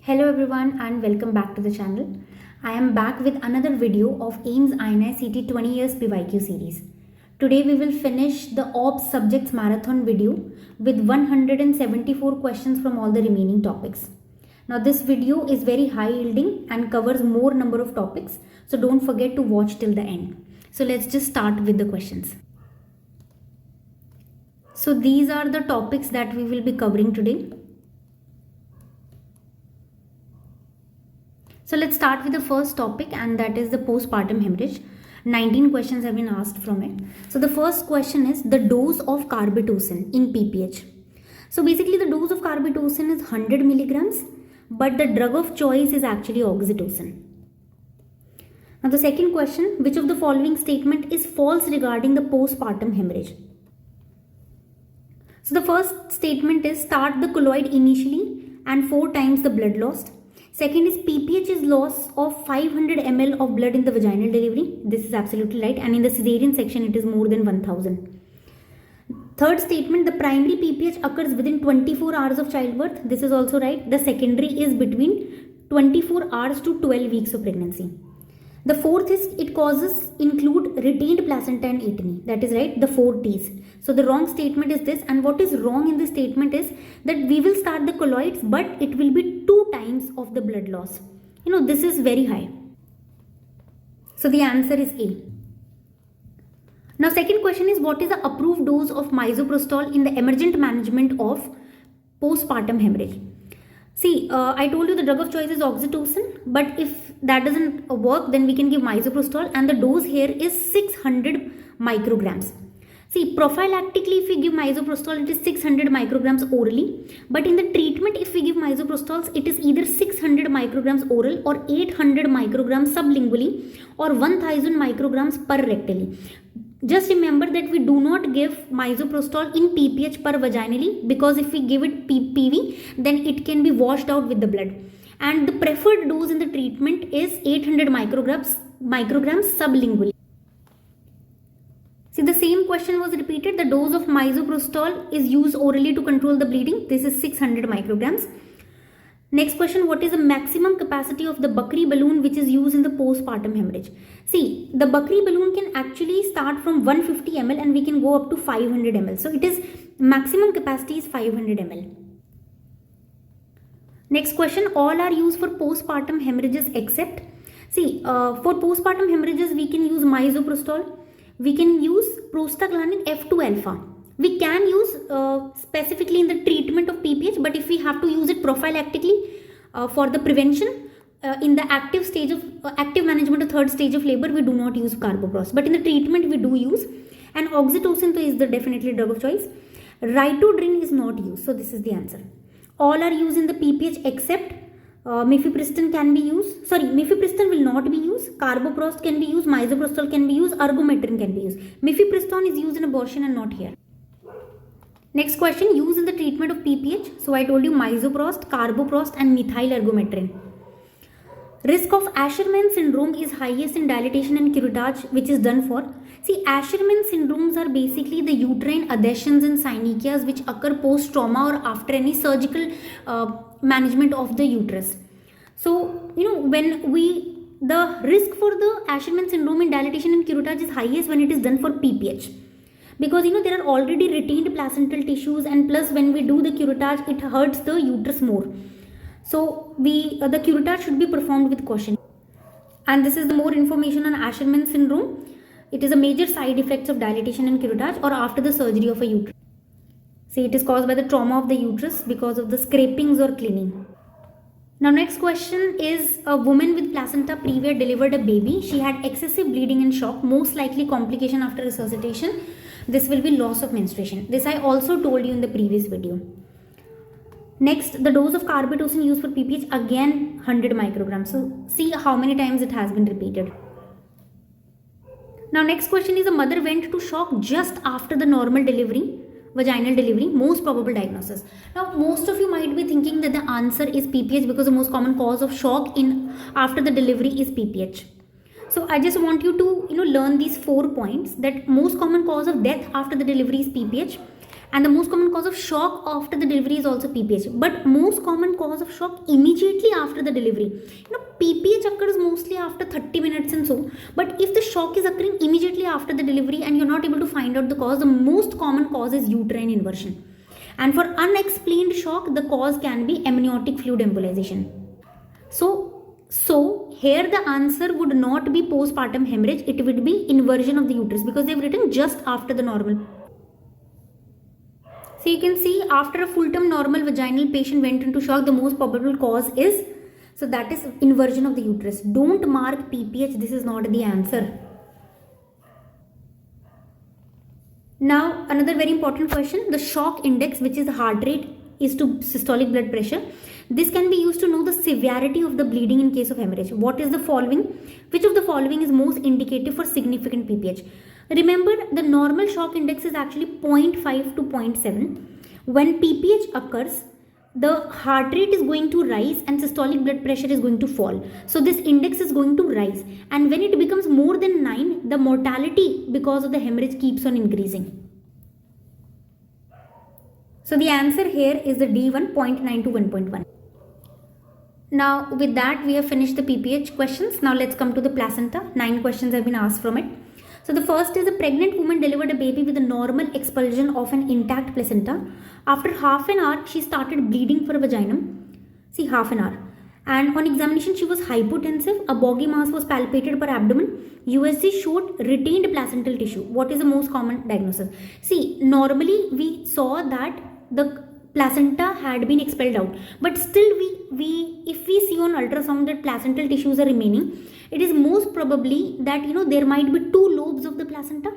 Hello everyone and welcome back to the channel. I am back with another video of AIMS INI CT 20 years PYQ series. Today we will finish the OBS subjects marathon video with 174 questions from all the remaining topics. Now this video is very high yielding and covers more number of topics, so don't forget to watch till the end. So let's just start with the questions. So these are the topics that we will be covering today. So let's start with the first topic, and that is the postpartum hemorrhage. 19 questions have been asked from it. So the first question is the dose of carbetocin in PPH. So basically the dose of carbetocin is 100 milligrams, but the drug of choice is actually oxytocin. Now the second question, which of the following statement is false regarding the postpartum hemorrhage? So the first statement is start the colloid initially and 4 times the blood lost. Second is PPH is loss of 500 ml of blood in the vaginal delivery. This is absolutely right, and in the cesarean section it is more than 1000. Third statement, the primary PPH occurs within 24 hours of childbirth. This is also right. The secondary is between 24 hours to 12 weeks of pregnancy. The fourth is it causes include retained placenta and atony. That is right, the 4 T's. So the wrong statement is this, and what is wrong in this statement is that we will start the colloids, but it will be 2 times of the blood loss. This is very high. So the answer is A. Now second question is what is the approved dose of misoprostol in the emergent management of postpartum hemorrhage? See, I told you the drug of choice is oxytocin, but if that doesn't work, then we can give misoprostol, and the dose here is 600 micrograms. See, prophylactically if we give misoprostol, it is 600 micrograms orally, but in the treatment if we give misoprostols, it is either 600 micrograms oral or 800 micrograms sublingually or 1000 micrograms per rectally. Just remember that we do not give misoprostol in PPH per vaginally, because if we give it PV, then it can be washed out with the blood. And the preferred dose in the treatment is 800 micrograms sublingually. See, the same question was repeated. The dose of misoprostol is used orally to control the bleeding. This is 600 micrograms. Next question, what is the maximum capacity of the Buckley balloon which is used in the postpartum hemorrhage? See, the Buckley balloon can actually start from 150 ml and we can go up to 500 ml. So it is maximum capacity is 500 ml. Next question, all are used for postpartum hemorrhages except, see, for postpartum hemorrhages we can use misoprostol, we can use prostaglandin F2 alpha. We can use specifically in the treatment of PPH, but if we have to use it prophylactically for the prevention in the active stage of active management of third stage of labor, we do not use carboprost, but in the treatment we do use. And oxytocin is the definitely drug of choice. Ritodrin is not used, so this is the answer. All are used in the PPH except mifepristone can be used. Sorry, mifepristone will not be used. Carboprost can be used. Misoprostol can be used. Ergometrin can be used. Mifepristone is used in abortion and not here. Next question, use in the treatment of PPH. So I told you misoprost, carboprost and methyl ergometrin. Risk of Asherman syndrome is highest in dilatation and curettage, which is done for. See, Asherman syndromes are basically the uterine adhesions and synechias which occur post-trauma or after any surgical management of the uterus. So, when the risk for the Asherman syndrome in dilatation and curettage is highest when it is done for PPH. Because there are already retained placental tissues, and plus when we do the curettage, it hurts the uterus more. So the curettage should be performed with caution. And this is the more information on Asherman syndrome. It is a major side effects of dilatation and curettage or after the surgery of a uterus. See, it is caused by the trauma of the uterus because of the scrapings or cleaning. Now next question is a woman with placenta previa delivered a baby. She had excessive bleeding and shock, most likely complication after resuscitation. This will be loss of menstruation. This I also told you in the previous video. Next, the dose of carbetocin used for PPH, again 100 micrograms. So see how many times it has been repeated. Now next question is a mother went to shock just after the normal delivery, vaginal delivery, most probable diagnosis. Now most of you might be thinking that the answer is PPH because the most common cause of shock after the delivery is PPH. So I just want you to learn these 4 points, that most common cause of death after the delivery is PPH, And the most common cause of shock after the delivery is also PPH. But most common cause of shock immediately after the delivery. PPH occurs mostly after 30 minutes and so. But if the shock is occurring immediately after the delivery and you're not able to find out the cause, the most common cause is uterine inversion. And for unexplained shock, the cause can be amniotic fluid embolization. So here the answer would not be postpartum hemorrhage, it would be inversion of the uterus, because they've written just after the normal. So you can see after a full-term normal vaginal patient went into shock, the most probable cause is, so that is inversion of the uterus. Don't mark PPH, this is not the answer. Now another very important question, the shock index, which is the heart rate is to systolic blood pressure. This can be used to know the severity of the bleeding in case of hemorrhage. What is the following? Which of the following is most indicative for significant PPH? Remember, the normal shock index is actually 0.5 to 0.7. When PPH occurs, the heart rate is going to rise and systolic blood pressure is going to fall. So this index is going to rise. And when it becomes more than 9, the mortality because of the hemorrhage keeps on increasing. So the answer here is the D1, 0.9 to 1.1. Now with that we have finished the PPH questions. Now let's come to the placenta. 9 questions have been asked from it. So the first is, a pregnant woman delivered a baby with a normal expulsion of an intact placenta. After half an hour she started bleeding for a vaginum. See, half an hour. And on examination she was hypotensive. A boggy mass was palpated per abdomen. USG showed retained placental tissue. What is the most common diagnosis? See, normally we saw that the placenta had been expelled out, but still if we see on ultrasound that placental tissues are remaining, it is most probably that there might be 2 lobes of the placenta.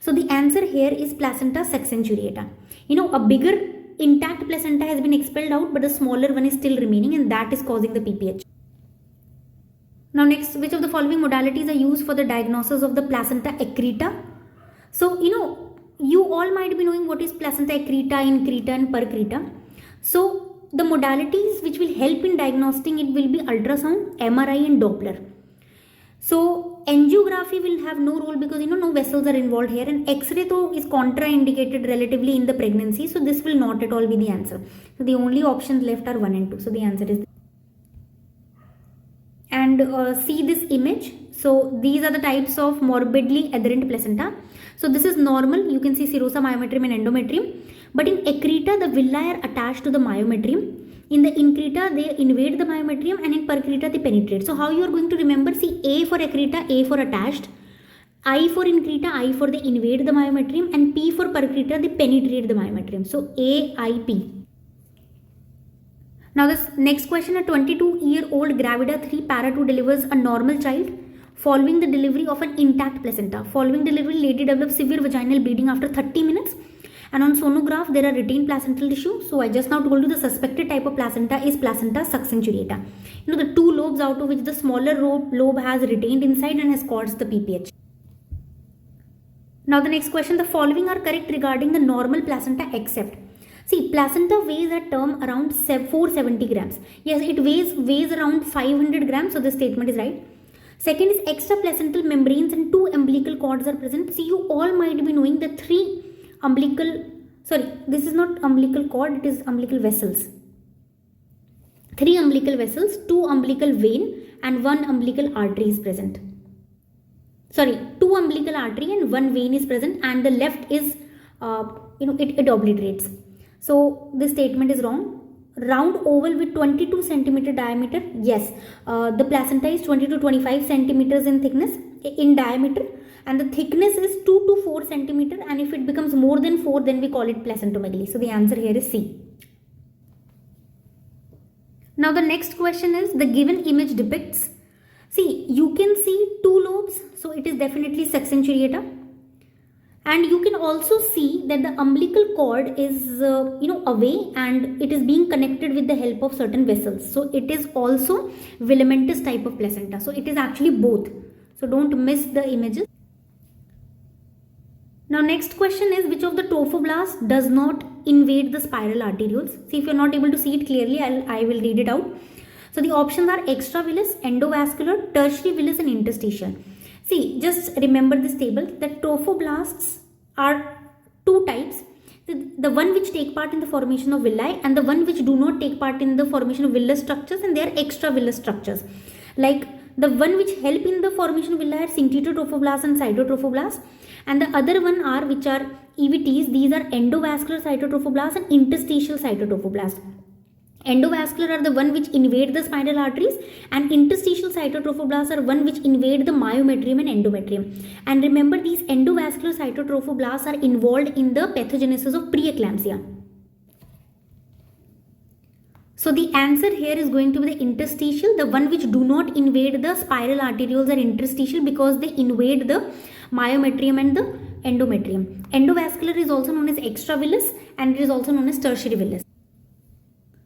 So the answer here is placenta sexcenturiata. A bigger intact placenta has been expelled out, but the smaller one is still remaining, and that is causing the PPH. Now next, which of the following modalities are used for the diagnosis of the placenta accreta? So you all might be knowing what is placenta accreta, increta and percreta. So the modalities which will help in diagnosing it will be ultrasound, MRI and Doppler. So angiography will have no role because no vessels are involved here, and X-ray though is contraindicated relatively in the pregnancy, so this will not at all be the answer. So the only options left are 1 and 2. So the answer is, and see this image. So these are the types of morbidly adherent placenta. So this is normal. You can see serosa, myometrium and endometrium. But in accreta, the villi are attached to the myometrium. In the increta, they invade the myometrium, and in percreta, they penetrate. So how you are going to remember? See, A for accreta, A for attached. I for increta, I for they invade the myometrium, and P for percreta, they penetrate the myometrium. So A, I, P. Now this next question, a 22-year-old Gravida 3 para 2 delivers a normal child. Following the delivery of an intact placenta. Following delivery, lady develops severe vaginal bleeding after 30 minutes. And on sonograph, there are retained placental tissue. So I just now told you the suspected type of placenta is placenta succenturiata. The 2 lobes out of which the smaller lobe has retained inside and has caused the PPH. Now the next question, the following are correct regarding the normal placenta except. See, placenta weighs at term around 470 grams. Yes, it weighs around 500 grams. So the statement is right. Second is extraplacental membranes and 2 umbilical cords are present. See, you all might be knowing the 3 umbilical, this is not umbilical cord, it is umbilical vessels. 3 umbilical vessels, 2 umbilical vein and 1 umbilical artery is present. 2 umbilical artery and 1 vein is present, and the left is, it obliterates. So this statement is wrong. Round oval with 22 centimeter diameter. Yes, the placenta is 20 to 25 centimeters in thickness, in diameter, and the thickness is 2 to 4 centimeter. And if it becomes more than 4, then we call it placentomegaly. So the answer here is C. Now the next question is, the given image depicts. See, you can see 2 lobes, so it is definitely succenturiata. And you can also see that the umbilical cord is, away, and it is being connected with the help of certain vessels. So it is also filamentous type of placenta. So it is actually both. So don't miss the images. Now next question is, which of the trophoblast does not invade the spiral arterioles? See, if you are not able to see it clearly, I will read it out. So the options are extravillous, endovascular, tertiary villous and interstitial. See, just remember this table that trophoblasts are 2 types. the one which take part in the formation of villi and the one which do not take part in the formation of villus structures, and they are extra villus structures. Like the one which help in the formation of villi are syncytiotrophoblasts and cytotrophoblasts, and the other one are which are EVTs. These are endovascular cytotrophoblasts and interstitial cytotrophoblasts. Endovascular are the one which invade the spinal arteries, and interstitial cytotrophoblasts are one which invade the myometrium and endometrium. And remember, these endovascular cytotrophoblasts are involved in the pathogenesis of preeclampsia. So the answer here is going to be the interstitial, the one which do not invade the spiral arterioles are interstitial because they invade the myometrium and the endometrium. Endovascular is also known as extravillous and it is also known as tertiary villus.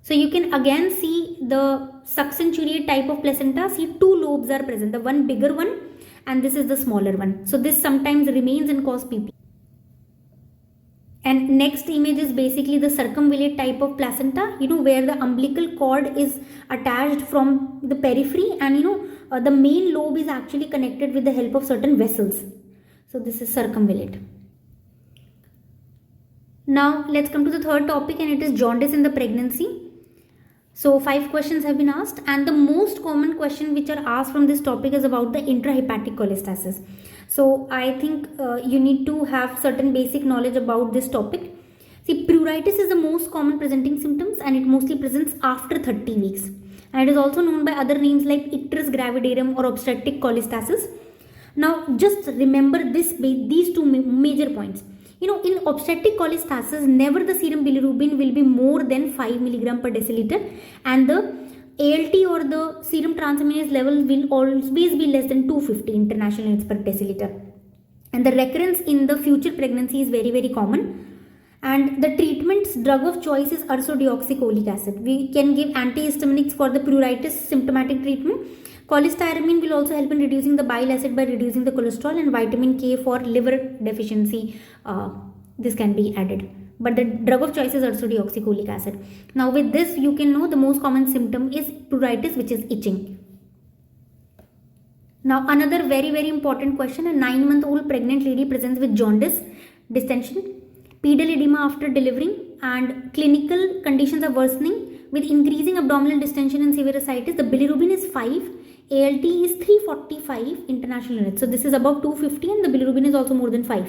So you can again see the succenturiate type of placenta. See, two lobes are present, the one bigger one and this is the smaller one. So this sometimes remains and cause PP. And next image is basically the circumvallate type of placenta, where the umbilical cord is attached from the periphery, and the main lobe is actually connected with the help of certain vessels. So this is circumvallate. Now let's come to the third topic, and it is jaundice in the pregnancy. So 5 questions have been asked, and the most common question which are asked from this topic is about the intrahepatic cholestasis. So I think you need to have certain basic knowledge about this topic. See, pruritus is the most common presenting symptoms, and it mostly presents after 30 weeks. And it is also known by other names like icterus gravidarum or obstetric cholestasis. Now just remember these two major points. In obstetric cholestasis, never the serum bilirubin will be more than 5 mg per deciliter, and the ALT or the serum transaminase level will always be less than 250 international units per deciliter. And the recurrence in the future pregnancy is very, very common. And the treatment's drug of choice is ursodeoxycholic acid. We can give antihistaminics for the pruritus symptomatic treatment. Cholestyramine will also help in reducing the bile acid by reducing the cholesterol, and vitamin K for liver deficiency. This can be added. But the drug of choice is ursodeoxycholic acid. Now with this, you can know the most common symptom is pruritus, which is itching. Now another very, very important question. A 9-month-old pregnant lady presents with jaundice, distension, pedal edema after delivering, and clinical conditions are worsening with increasing abdominal distension and severe ascites. The bilirubin is 5, ALT is 345 international units. So this is above 250 and the bilirubin is also more than 5.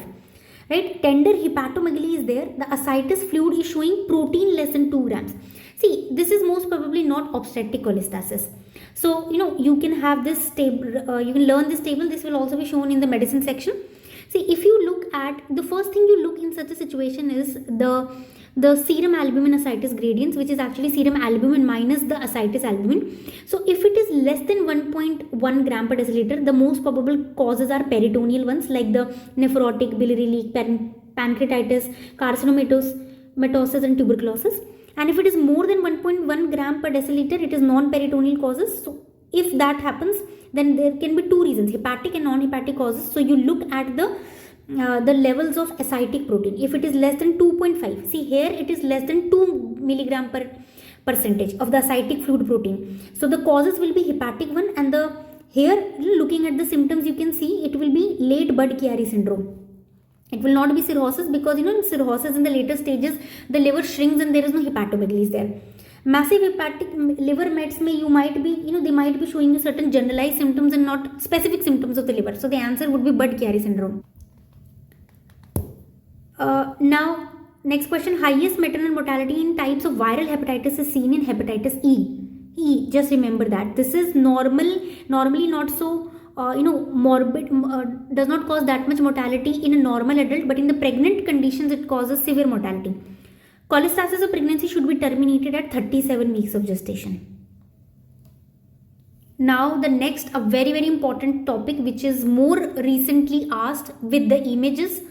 Right? Tender hepatomegaly is there. The ascites fluid is showing protein less than 2 grams. See, this is most probably not obstetric cholestasis. So, you can have this table, you can learn this table. This will also be shown in the medicine section. See, if you look at, the first thing you look in such a situation is the serum albumin ascites gradients, which is actually serum albumin minus the ascites albumin. So if it is less than 1.1 gram per deciliter, the most probable causes are peritoneal ones like the nephrotic, biliary leak, pancreatitis, carcinomatosis and tuberculosis. And if it is more than 1.1 gram per deciliter, it is non-peritoneal causes. So if that happens, then there can be 2 reasons, hepatic and non-hepatic causes. So you look at the levels of ascitic protein. If it is less than 2.5, see here it is less than 2 milligram per percentage of the ascitic fluid protein. So the causes will be hepatic one, and here looking at the symptoms you can see it will be late Budd-Chiari syndrome. It will not be cirrhosis because in cirrhosis in the later stages the liver shrinks and there is no hepatomegaly there. Massive hepatic liver mets they might be showing you certain generalized symptoms and not specific symptoms of the liver. So the answer would be Budd-Chiari syndrome. Now next question, highest maternal mortality in types of viral hepatitis is seen in hepatitis E. Just remember that this is normally not so morbid, does not cause that much mortality in a normal adult, but in the pregnant conditions it causes severe mortality. Cholestasis of pregnancy should be terminated at 37 weeks of gestation. Now the next, a very, very important topic which is more recently asked with the images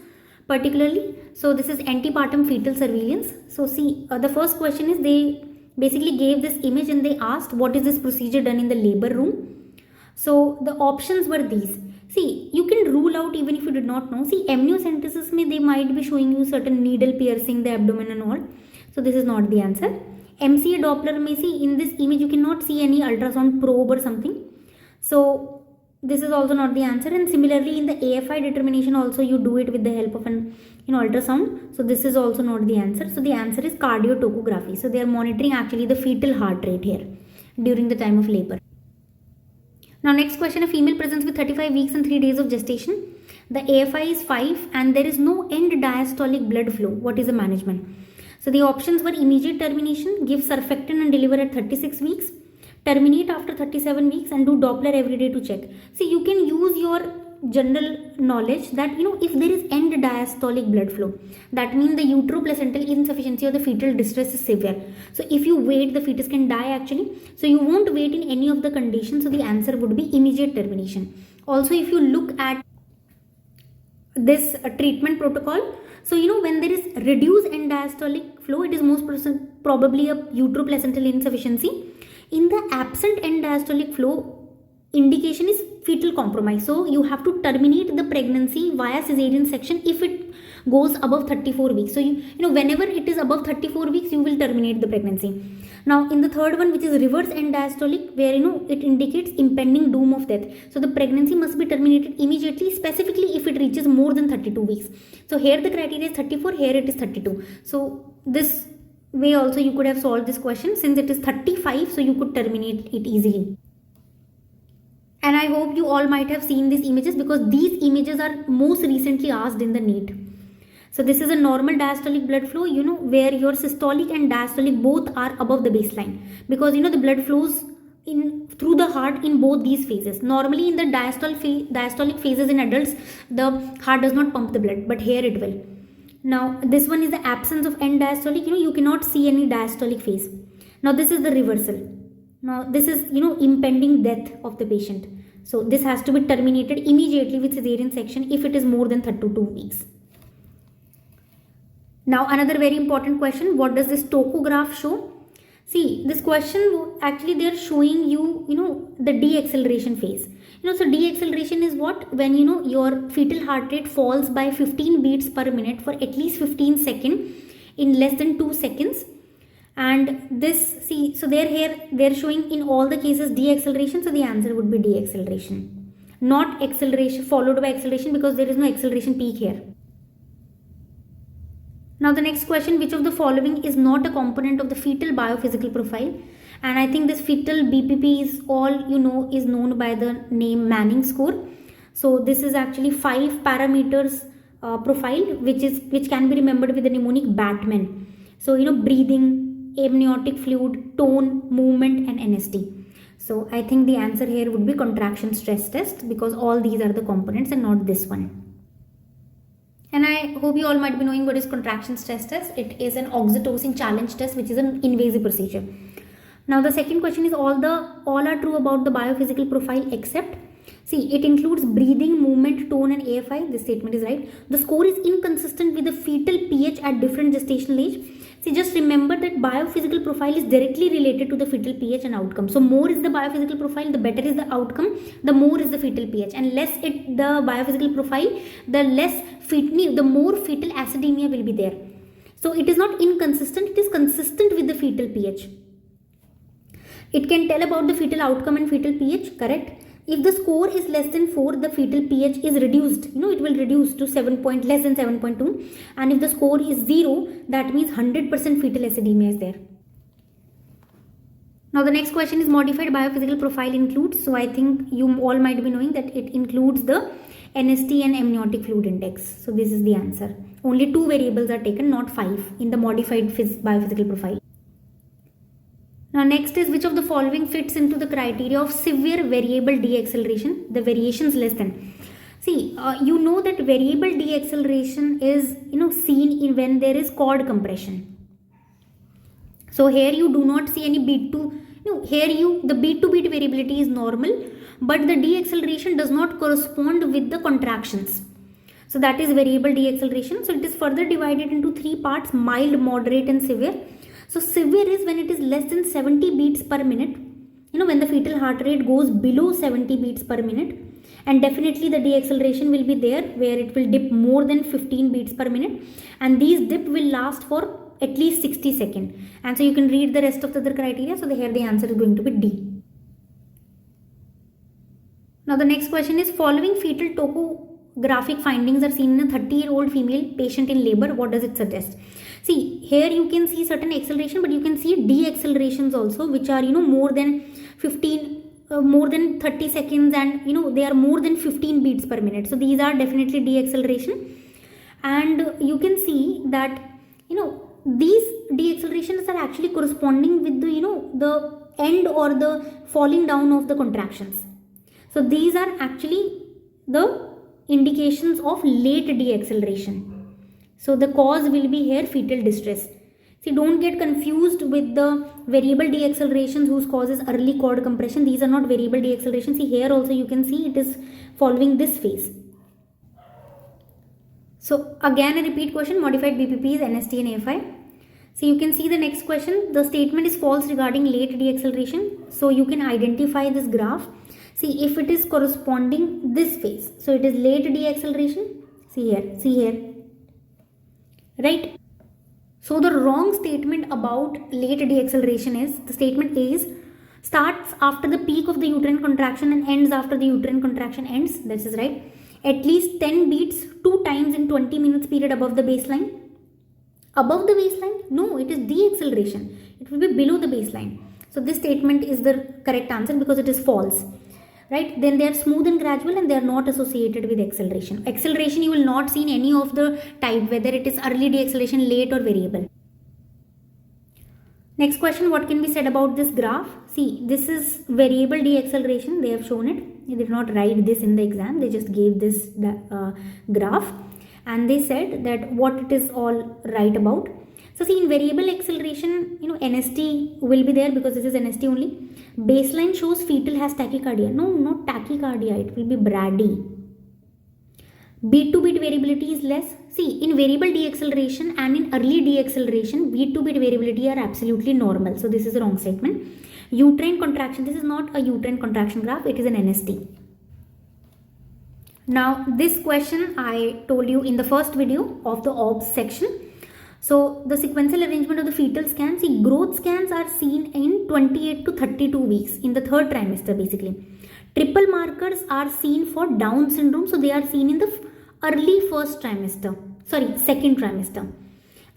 particularly. So this is antepartum fetal surveillance. So see, the first question is they basically gave this image and they asked what is this procedure done in the labor room. So the options were these. See, you can rule out even if you did not know. See, amniocentesis they might be showing you certain needle piercing the abdomen and all. So this is not the answer. MCA Doppler see in this image you cannot see any ultrasound probe or something. So this is also not the answer. And similarly in the AFI determination also you do it with the help of an ultrasound. So this is also not the answer. So the answer is cardiotocography. So they are monitoring actually the fetal heart rate here during the time of labor. Now next question, a female presents with 35 weeks and 3 days of gestation. The AFI is 5 and there is no end diastolic blood flow. What is the management? So the options were immediate termination, give surfactant and deliver at 36 weeks, terminate after 37 weeks and do Doppler every day to check. See, you can use your general knowledge that if there is end diastolic blood flow, that means the uteroplacental insufficiency or the fetal distress is severe. So if you wait, the fetus can die actually. So you won't wait in any of the conditions. So the answer would be immediate termination. Also, if you look at this treatment protocol, so when there is reduced end diastolic flow, it is most probably a uteroplacental insufficiency. In the absent end diastolic flow, indication is fetal compromise. So you have to terminate the pregnancy via cesarean section if it goes above 34 weeks. So whenever it is above 34 weeks, you will terminate the pregnancy. Now in the third one, which is reverse end diastolic, where it indicates impending doom of death. So the pregnancy must be terminated immediately, specifically if it reaches more than 32 weeks. So here the criteria is 34, here it is 32. So this way also you could have solved this question, since it is 35, so you could terminate it easily. And I hope you all might have seen these images, because these images are most recently asked in the NEET. So this is a normal diastolic blood flow, where your systolic and diastolic both are above the baseline, because the blood flows through the heart in both these phases. Normally in the diastolic phases in adults, the heart does not pump the blood, but here it will. Now this one is the absence of end diastolic, you cannot see any diastolic phase. Now this is the reversal. Now this is impending death of the patient. So this has to be terminated immediately with cesarean section if it is more than 32 weeks. Now another very important question, what does this tachograph show? See, this question actually they are showing you the deceleration phase. So deceleration is what? When your fetal heart rate falls by 15 beats per minute for at least 15 seconds in less than 2 seconds. And this, see, so they're showing in all the cases deceleration. So the answer would be deceleration, not acceleration followed by acceleration, because there is no acceleration peak here. Now the next question, which of the following is not a component of the fetal biophysical profile? And I think this fetal BPP is all is known by the name Manning score. So this is actually 5 parameters profile, which can be remembered with the mnemonic Batman. So breathing, amniotic fluid, tone, movement and NST. So I think the answer here would be contraction stress test, because all these are the components and not this one. And I hope you all might be knowing what is contraction stress test. It is an oxytocin challenge test, which is an invasive procedure. Now the second question is all are true about the biophysical profile except, see, it includes breathing, movement, tone and AFI. This statement is right. The score is inconsistent with the fetal pH at different gestational age. See, just remember that biophysical profile is directly related to the fetal pH and outcome. So more is the biophysical profile, the better is the outcome, the more is the fetal pH, and less the biophysical profile, the more fetal acidemia will be there. So it is not inconsistent, it is consistent with the fetal pH. It can tell about the fetal outcome and fetal pH, correct? If the score is less than 4, the fetal pH is reduced. It will reduce to less than 7.2. And if the score is 0, that means 100% fetal acidemia is there. Now the next question is modified biophysical profile includes. So I think you all might be knowing that it includes the NST and amniotic fluid index. So this is the answer. Only 2 variables are taken, not 5 in the modified biophysical profile. Now next is which of the following fits into the criteria of severe variable deceleration, the variations less than. See, you know that variable deceleration is seen in when there is cord compression. So here you do not see any beat to, the beat to beat variability is normal, but the deceleration does not correspond with the contractions. So that is variable deceleration. So it is further divided into 3 parts, mild, moderate and severe. So severe is when it is less than 70 beats per minute, when the fetal heart rate goes below 70 beats per minute, and definitely the deceleration will be there where it will dip more than 15 beats per minute, and these dip will last for at least 60 seconds. And so you can read the rest of the other criteria. So here the answer is going to be D. Now the next question is, following fetal topographic findings are seen in a 30-year-old female patient in labor. What does it suggest? See, here you can see certain acceleration, but you can see deaccelerations also, which are, more than 15, more than 30 seconds, and, they are more than 15 beats per minute. So these are definitely deacceleration. And you can see that, these deaccelerations are actually corresponding with the, the end or the falling down of the contractions. So these are actually the indications of late deacceleration. So the cause will be here fetal distress. See, don't get confused with the variable deaccelerations whose cause is early cord compression. These are not variable deacceleration. See, here also you can see it is following this phase. So again a repeat question, modified BPP is NST and AFI. So you can see the next question. The statement is false regarding late deacceleration. So you can identify this graph. See if it is corresponding this phase. So it is late deacceleration. See here. Right? So the wrong statement about late deacceleration is, the statement is, starts after the peak of the uterine contraction and ends after the uterine contraction ends. This is right. At least 10 beats 2 times in 20 minutes period above the baseline. Above the baseline? No, it is deacceleration. It will be below the baseline. So this statement is the correct answer because it is false. Right? Then they are smooth and gradual and they are not associated with acceleration. Acceleration you will not see in any of the type, whether it is early deacceleration, late or variable. Next question, what can be said about this graph? See, this is variable deacceleration. They have shown it. They did not write this in the exam. They just gave this graph and they said that what it is all right about. So see, in variable acceleration, NST will be there because this is NST only. Baseline shows fetal has tachycardia. No, not tachycardia. It will be brady. Beat to beat variability is less. See, in variable deacceleration and in early deacceleration, beat to beat variability are absolutely normal. So this is a wrong statement. Uterine contraction. This is not a uterine contraction graph. It is an NST. Now, this question I told you in the first video of the OBS section. So the sequential arrangement of the fetal scans, see, growth scans are seen in 28 to 32 weeks in the third trimester basically. Triple markers are seen for Down syndrome, so they are seen in the early second trimester.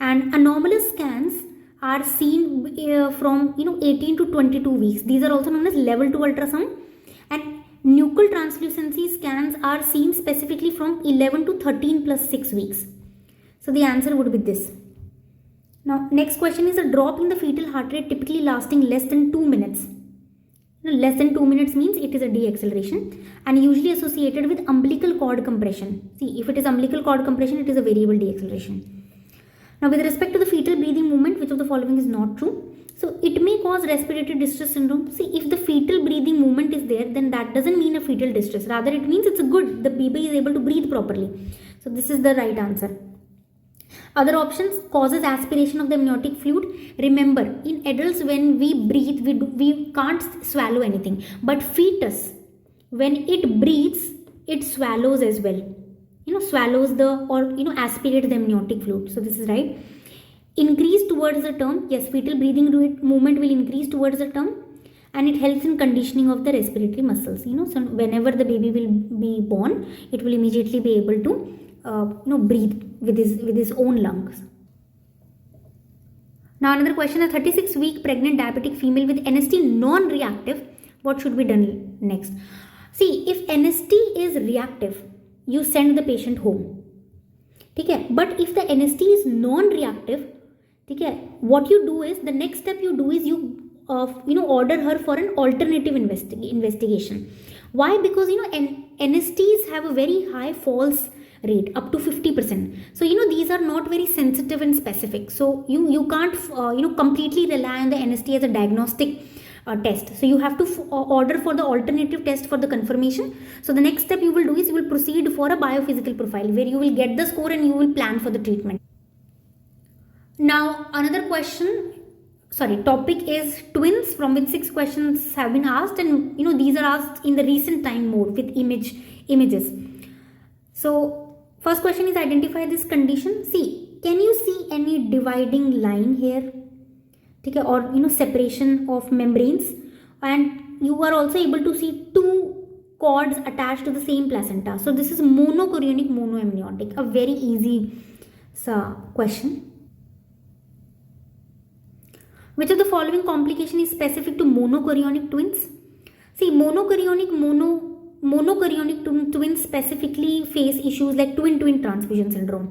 And anomalous scans are seen from 18 to 22 weeks. These are also known as level 2 ultrasound. And nuchal translucency scans are seen specifically from 11 to 13 plus 6 weeks. So the answer would be this. Now, next question is, a drop in the fetal heart rate typically lasting less than 2 minutes. Less than 2 minutes means it is a deacceleration and usually associated with umbilical cord compression. See, if it is umbilical cord compression, it is a variable deacceleration. Now, with respect to the fetal breathing movement, which of the following is not true? So, it may cause respiratory distress syndrome. See, if the fetal breathing movement is there, then that doesn't mean a fetal distress. Rather, it means it's good. The baby is able to breathe properly. So, this is the right answer. Other options, causes aspiration of the amniotic fluid. Remember, in adults when we breathe, we can't swallow anything. But fetus, when it breathes, it swallows as well. Swallows aspirates the amniotic fluid. So this is right. Increase towards the term. Yes, fetal breathing movement will increase towards the term. And it helps in conditioning of the respiratory muscles. So whenever the baby will be born, it will immediately be able to breathe with his own lungs. Now another question, a 36-week pregnant diabetic female with NST non-reactive, what should be done next? See, if NST is reactive, you send the patient home. Okay? But if the NST is non-reactive, okay, what you do is, the next step you do is you order her for an alternative investigation. Why? Because NSTs have a very high false rate, up to 50%. So these are not very sensitive and specific. So you can't completely rely on the NST as a diagnostic test. So you have to order for the alternative test for the confirmation. So the next step you will do is you will proceed for a biophysical profile where you will get the score and you will plan for the treatment. Now another topic is twins, from which 6 questions have been asked, and these are asked in the recent time more with images. So first question is, identify this condition. See, can you see any dividing line here? Okay, or separation of membranes, and you are also able to see 2 cords attached to the same placenta. So this is monochorionic monoamniotic, a very easy question. Which of the following complication is specific to monochorionic twins? See, monochorionic twins specifically face issues like twin-twin transfusion syndrome.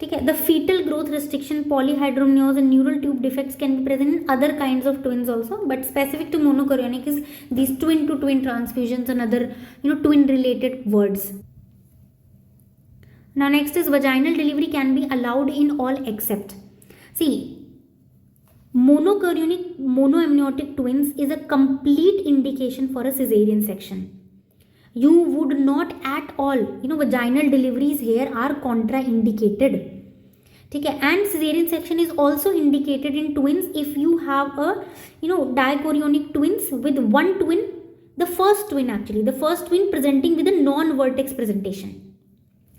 Okay, the fetal growth restriction, polyhydramnios, and neural tube defects can be present in other kinds of twins also, but specific to monochorionic is these twin-to-twin transfusions and other twin-related words. Now next is vaginal delivery can be allowed in all except. See, monochorionic monoamniotic twins is a complete indication for a cesarean section. You would not at all, vaginal deliveries here are contraindicated. Okay, and cesarean section is also indicated in twins if you have a, dichorionic twins with one twin, the first twin presenting with a non-vertex presentation.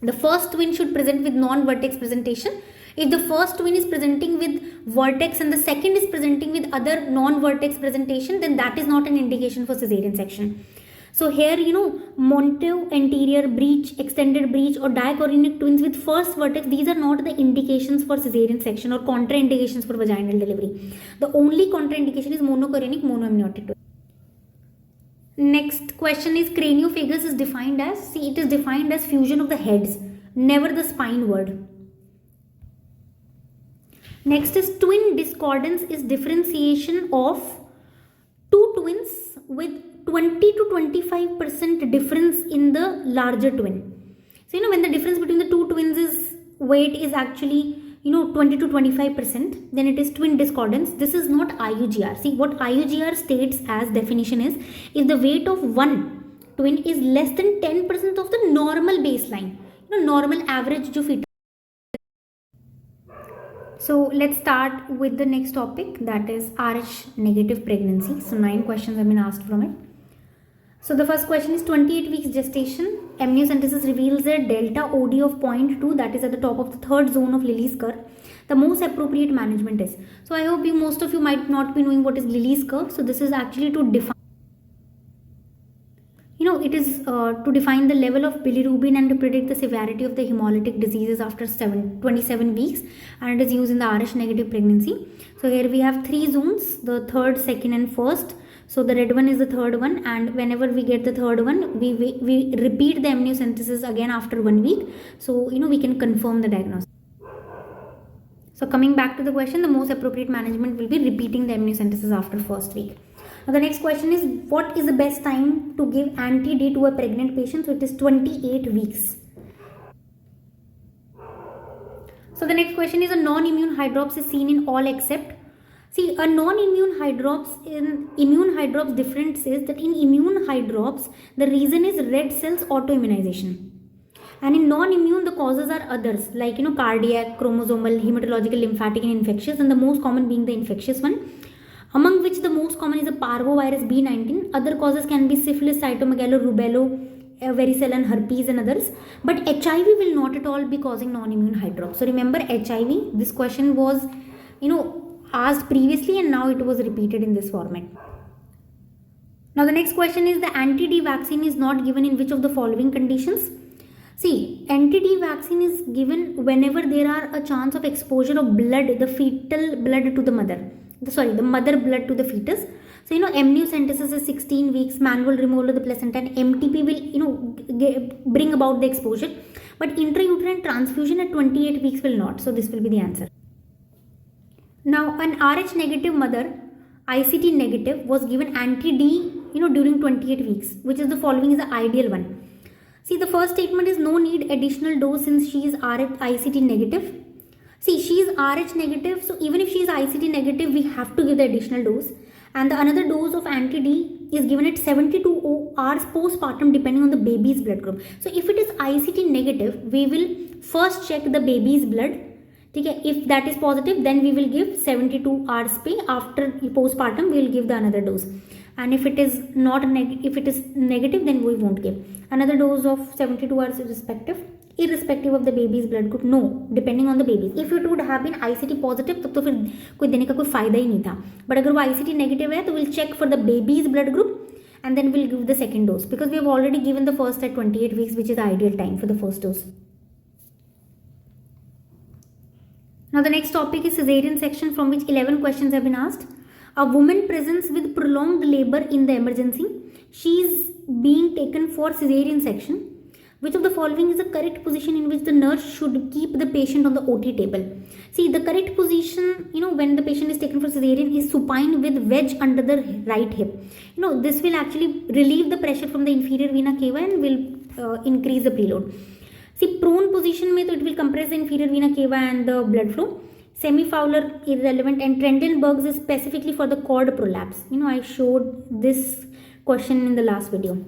The first twin should present with non-vertex presentation. If the first twin is presenting with vertex and the second is presenting with other non-vertex presentation, then that is not an indication for cesarean section. So here, Monteau anterior breech, extended breech, or dichorionic twins with first vertex, these are not the indications for cesarean section or contraindications for vaginal delivery. The only contraindication is monochorionic monoamniotic twins. Next question is craniopagus is defined as, it is defined as fusion of the heads, never the spine word. Next is twin discordance is differentiation of two twins with 20 to 25% difference in the larger twin. So, when the difference between the two twins is weight is actually, 20 to 25%, then it is twin discordance. This is not IUGR. See, what IUGR states as definition is, if the weight of one twin is less than 10% of the normal baseline, normal average jo fetal. So let's start with the next topic, that is Rh negative pregnancy. So 9 questions have been asked from it. So the first question is 28 weeks gestation. Amniocentesis reveals a delta OD of 0.2, that is at the top of the third zone of Lilly's curve. The most appropriate management is. So I hope most of you might not be knowing what is Lilly's curve. So this is actually to define, it is to define the level of bilirubin and to predict the severity of the hemolytic diseases after 27 weeks, and it is used in the Rh negative pregnancy. So here we have 3 zones, the third, second and first. So the red one is the third one, and whenever we get the third one, we repeat the amniocentesis again after 1 week. So we can confirm the diagnosis. So coming back to the question, the most appropriate management will be repeating the amniocentesis after first week. Now the next question is, what is the best time to give anti-D to a pregnant patient? So it is 28 weeks. So the next question is, a non-immune hydrops is seen in all except. See, a non-immune hydrops, in immune hydrops difference is that in immune hydrops, the reason is red cells autoimmunization. And in non-immune, the causes are others like, cardiac, chromosomal, hematological, lymphatic and infectious, and the most common being the infectious one. Among which the most common is a parvovirus B19. Other causes can be syphilis, cytomegalo, rubello, varicella and herpes and others. But HIV will not at all be causing non-immune hydrops. So remember HIV, this question was, asked previously and now it was repeated in this format. Now the next question is, the anti-D vaccine is not given in which of the following conditions? See, anti-D vaccine is given whenever there are a chance of exposure of blood, the fetal blood to the mother. The mother blood to the fetus. So, amniocentesis is 16 weeks, manual removal of the placenta, and MTP will, bring about the exposure. But intrauterine transfusion at 28 weeks will not. So, this will be the answer. Now, an Rh negative mother, ICT negative, was given anti-D, during 28 weeks, which is the following is the ideal one. See, the first statement is no need additional dose since she is ICT negative. See, she is Rh negative, so even if she is ICT negative, we have to give the additional dose. And the another dose of anti-D is given at 72 hours postpartum depending on the baby's blood group. So if it is ICT negative, we will first check the baby's blood. Okay, if that is positive, then we will give 72 hours pay. After postpartum, we will give the another dose. And if it is not negative, then we won't give another dose of 72 hours irrespective of the baby's blood group. No, depending on the baby. If it would have been ICT positive, तब तो फिर कोई देने का कोई फायदा ही नहीं था. But अगर वो ICT negative है, तो we'll check for the baby's blood group and then we'll give the second dose, because we have already given the first at 28 weeks, which is the ideal time for the first dose. Now the next topic is cesarean section, from which 11 questions have been asked. A woman presents with prolonged labor in the emergency. She is being taken for cesarean section. Which of the following is the correct position in which the nurse should keep the patient on the OT table? See, the correct position, when the patient is taken for cesarean, is supine with wedge under the right hip. This will actually relieve the pressure from the inferior vena cava and will increase the preload. See, prone position mein, it will compress the inferior vena cava and the blood flow. Semi-fowler irrelevant, and Trendelenburg's is specifically for the cord prolapse. I showed this question in the last video.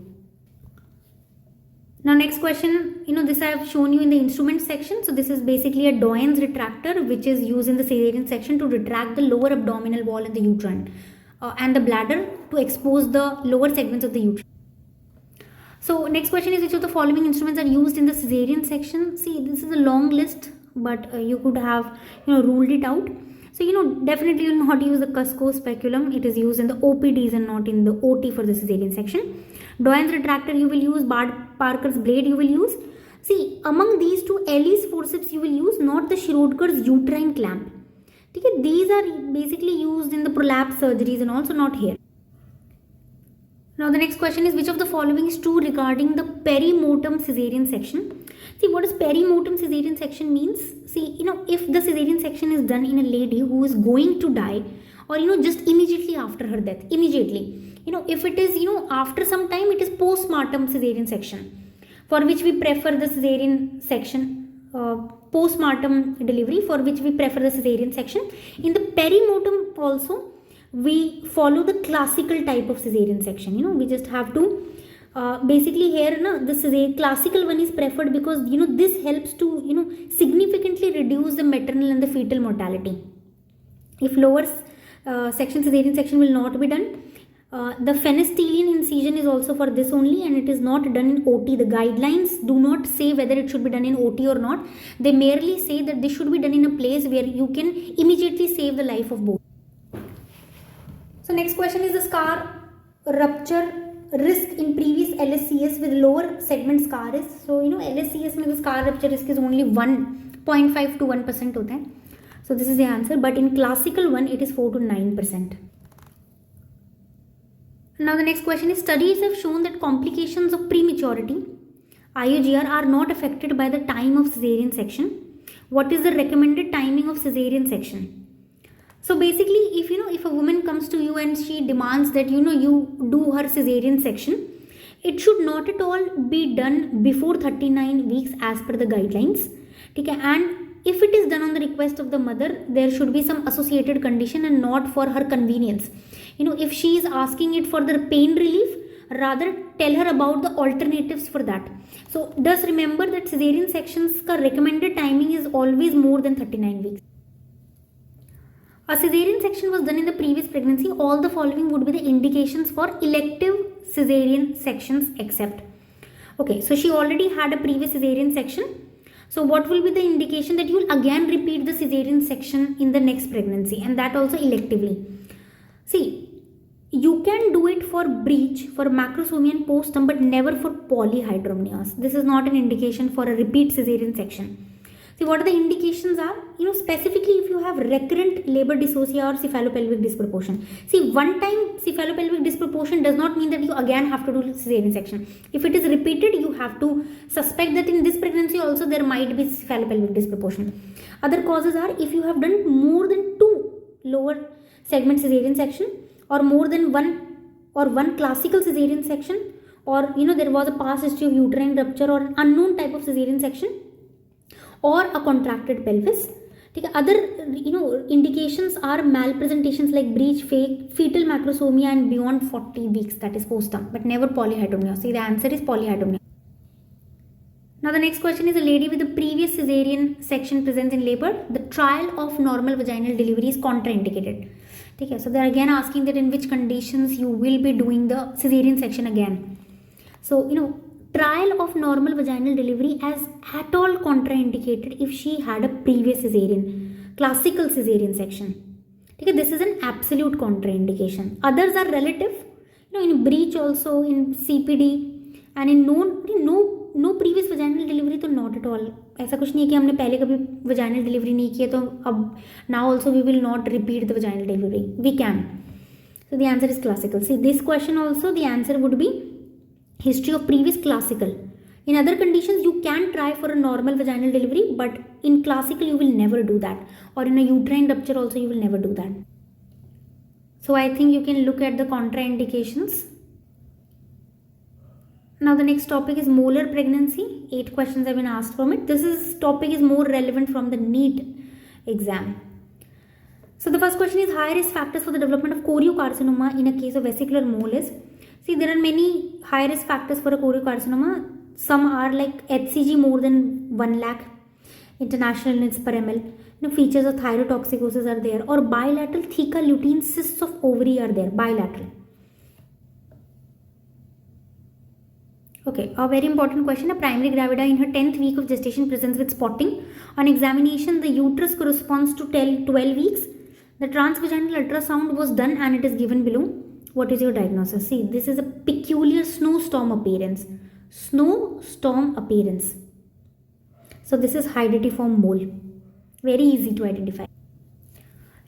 Now next question, this I have shown you in the instrument section. So this is basically a Doyen's retractor, which is used in the cesarean section to retract the lower abdominal wall in the uterine and the bladder to expose the lower segments of the uterus. So next question is, which of the following instruments are used in the cesarean section? See, this is a long list, but you could have ruled it out. So definitely you will not use the Cusco speculum. It is used in the OPDs and not in the OT for the cesarean section. Doyen's retractor you will use, Parker's blade you will use. See, among these two, Ellis forceps you will use, not the Schrodker's uterine clamp. Okay, these are basically used in the prolapse surgeries and also not here. Now the next question is, which of the following is true regarding the perimotum cesarean section? See, what does perimotum cesarean section means? See, if the cesarean section is done in a lady who is going to die, or just immediately after her death, if it is after some time, it is postmortem cesarean section, for which we prefer the cesarean section. Postmortem delivery, for which we prefer the cesarean section. In the perimotum also, we follow the classical type of cesarean section. We just have to basically here the classical one is preferred because this helps to significantly reduce the maternal and the fetal mortality. If lower section cesarean section will not be done, the fenestrilian incision is also for this only, and it is not done in OT. The guidelines do not say whether it should be done in OT or not. They merely say that this should be done in a place where you can immediately save the life of both. So next question is the scar rupture risk in previous LSCS with lower segment scar is. So LSCS में the scar rupture risk is only 1.5 to 1% होता है. So this is the answer, but in classical one it is 4 to 9%. Now the next question is, studies have shown that complications of prematurity, IUGR, are not affected by the time of cesarean section. What is the recommended timing of cesarean section? So basically, if a woman comes to you and she demands that you do her cesarean section, it should not at all be done before 39 weeks as per the guidelines. Okay? And if it is done on the request of the mother, there should be some associated condition and not for her convenience. If she is asking it for the pain relief, rather tell her about the alternatives for that. So just remember that cesarean sections ka recommended timing is always more than 39 weeks. A cesarean section was done in the previous pregnancy. All the following would be the indications for elective cesarean sections except. Okay, so she already had a previous cesarean section. So what will be the indication that you will again repeat the cesarean section in the next pregnancy, and that also electively? See, you can do it for breech, for macrosomia and postpartum, but never for polyhydramnios. This is not an indication for a repeat cesarean section. See, what are the indications are? Specifically if you have recurrent labor dyssocia or cephalopelvic disproportion. See, one time cephalopelvic disproportion does not mean that you again have to do cesarean section. If it is repeated, you have to suspect that in this pregnancy also there might be cephalopelvic disproportion. Other causes are if you have done more than 2 lower segment cesarean section, or more than one classical cesarean section, or there was a past history of uterine rupture or an unknown type of cesarean section, or a contracted pelvis. Other indications are malpresentations like breech, fetal macrosomia and beyond 40 weeks, that is postpartum, but never polyhydramnia. See, the answer is polyhydramnia. Now the next question is, a lady with a previous cesarean section presents in labor. The trial of normal vaginal delivery is contraindicated. Okay, so they are again asking that in which conditions you will be doing the cesarean section again. So trial of normal vaginal delivery as at all contraindicated if she had a previous cesarean, classical cesarean section. Okay, this is an absolute contraindication. Others are relative. in breech also, in CPD, and in no previous vaginal delivery, तो not at all. ऐसा कुछ नहीं है कि हमने पहले कभी vaginal delivery नहीं की है तो अब now also we will not repeat the vaginal delivery. We can. So the answer is classical. See, this question also the answer would be history of previous classical. In other conditions you can try for a normal vaginal delivery, but in classical you will never do that, or in a uterine rupture also you will never do that. So I think you can look at the contraindications. Now the next topic is molar pregnancy. 8 questions have been asked from it. This topic is more relevant from the NEET exam. So the first question is high risk factors for the development of choriocarcinoma in a case of vesicular mole is. See, there are many high risk factors for a choriocarcinoma. Some are like HCG more than 1 lakh, international units per ml. Features of thyrotoxicosis are there, or bilateral theca lutein cysts of ovary are there, bilateral. Okay, a very important question. A primary gravida in her 10th week of gestation presents with spotting. On examination, the uterus corresponds to 12 weeks. The transvaginal ultrasound was done and it is given below. What is your diagnosis? See, this is a peculiar snowstorm appearance. Snowstorm appearance. So this is hydatiform mole. Very easy to identify.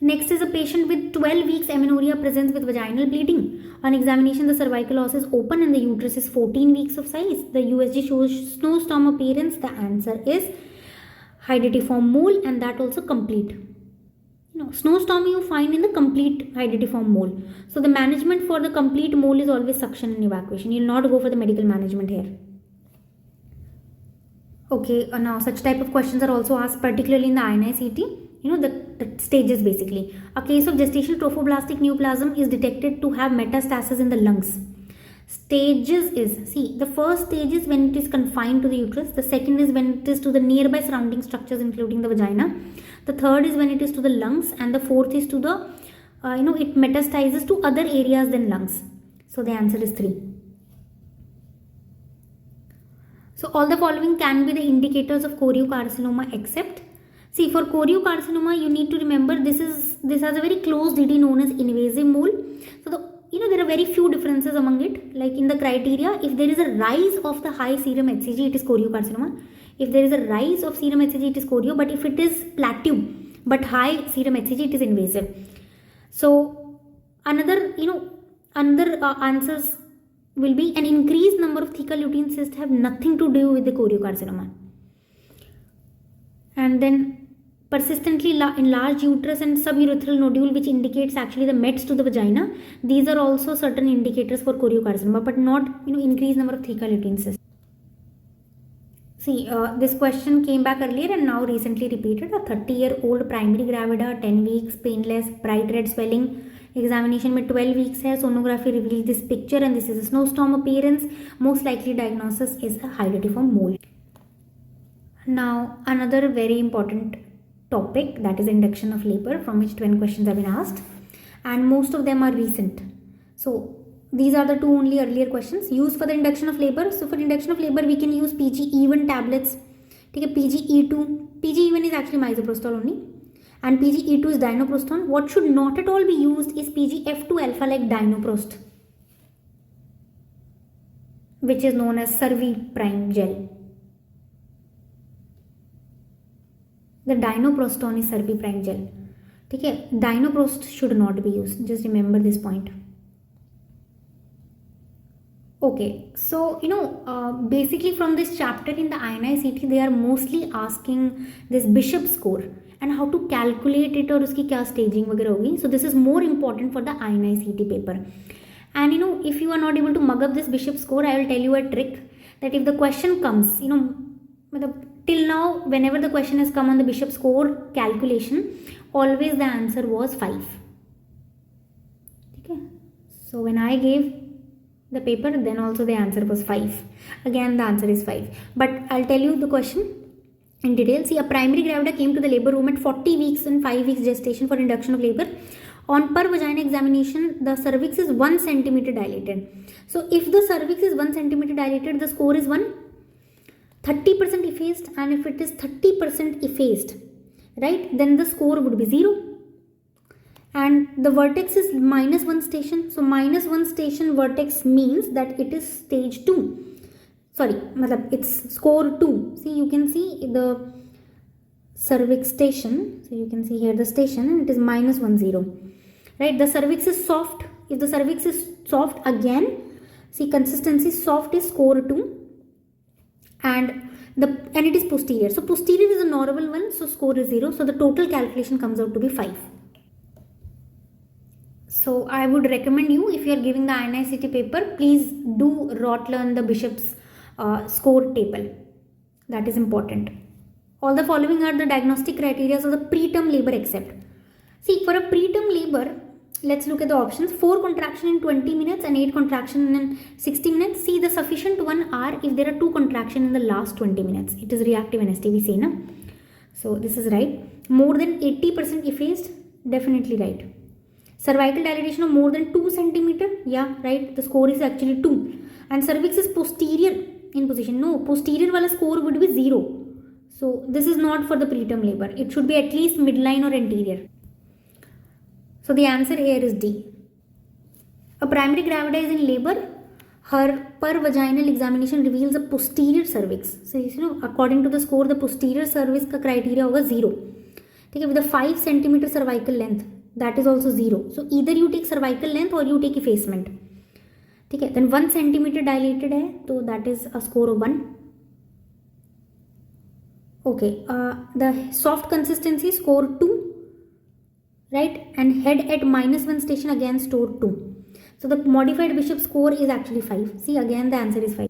Next is a patient with 12 weeks amenorrhea presents with vaginal bleeding. On examination, the cervical os is open and the uterus is 14 weeks of size. The USG shows snowstorm appearance. The answer is hydatiform mole, and that also complete. Snowstorm you find in the complete hydatiform mole. So the management for the complete mole is always suction and evacuation. You will not go for the medical management here. Okay, now such type of questions are also asked particularly in the INI-CT. The stages basically. A case of gestational trophoblastic neoplasm is detected to have metastasis in the lungs. Stages is, see, the first stage is when it is confined to the uterus. The second is when it is to the nearby surrounding structures including the vagina. The third is when it is to the lungs, and the fourth is to the, it metastasizes to other areas than lungs. So the answer is 3. So all the following can be the indicators of choriocarcinoma except. See, for choriocarcinoma, you need to remember this has a very close DD known as invasive mole. So there are very few differences among it. Like in the criteria, if there is a rise of the high serum HCG, it is choriocarcinoma. If there is a rise of serum HCG, it is chorio. But if it is plateau but high serum HCG, it is invasive. So another answers will be an increased number of theca lutein cysts have nothing to do with the choriocarcinoma. And then persistently enlarged uterus and suburethral nodule, which indicates actually the mets to the vagina. These are also certain indicators for choriocarcinoma, but not increased number of theca lutein cysts. See, this question came back earlier and now recently repeated. A 30-year-old primary gravida, 10 weeks, painless, bright red swelling. Examination में 12 weeks है. Sonography reveals this picture and this is a snowstorm appearance. Most likely diagnosis is a hydatiform mole. Now another very important topic, that is induction of labor, from which 20 questions have been asked, and most of them are recent. So these are the two only earlier questions used for the induction of labor. So for induction of labor we can use PGE1 tablets. Okay, PGE1 is actually misoprostol only, and PGE2 is dinoproston. What should not at all be used is PGF2 alpha like dinoprost, which is known as Cervi-prime gel. The dinoproston is Cervi-prime gel. Okay, dinoprost should not be used. Just remember this point. Okay, so basically from this chapter in the INI-CT, they are mostly asking this Bishop score and how to calculate it, or uski kya staging वगैरह होगी. So this is more important for the INI-CT paper. And if you are not able to mug up this Bishop score, I will tell you a trick that if the question comes, till now, whenever the question has come on the Bishop score calculation, always the answer was 5. Okay, so when I gave the paper, then also the answer was 5. Again, the answer is 5. But I'll tell you the question in detail. See, a primary gravida came to the labor room at 40 weeks and 5 weeks gestation for induction of labor. On per vagina examination, the cervix is 1 centimeter dilated. So if the cervix is 1 centimeter dilated, the score is 1. 30% effaced, and if it is 30% effaced, right, then the score would be 0. and the vertex is -1 station. So -1 station vertex means that it is stage 2. Sorry, it's score 2. See, you can see the cervix station. So you can see here the station, and it is -10. Right, the cervix is soft. If the cervix is soft, again, see, consistency soft is score 2, and it is posterior. So posterior is a normal one, so score is 0. So the total calculation comes out to be 5. So I would recommend you, if you are giving the INICT paper, please do learn the Bishop's score table. That is important. All the following are the diagnostic criteria of the preterm labor accept. See, for a preterm labor, let's look at the options. 4 contraction in 20 minutes and 8 contraction in 60 minutes. See, the sufficient one are if there are 2 contraction in the last 20 minutes. It is reactive NST, we say, na? So this is right. More than 80% effaced, definitely right. Cervical dilatation of more than 2 centimeter, yeah, right. The score is actually 2. And cervix is posterior in position. No, posterior wala score would be 0. So this is not for the preterm labor. It should be at least midline or anterior. So the answer here is D. A primary gravida is in labor. Her per vaginal examination reveals a posterior cervix. So you know, according to the score, the posterior cervix ka criteria hoga 0. Okay, with a 5 centimeter cervical length, that is also 0. So either you take cervical length or you take effacement. Okay, then 1 centimeter dilated hai, so that is a score of 1. Okay, the soft consistency score 2. Right, and head at -1 station again score 2. So the modified Bishop score is actually 5. See, again the answer is 5.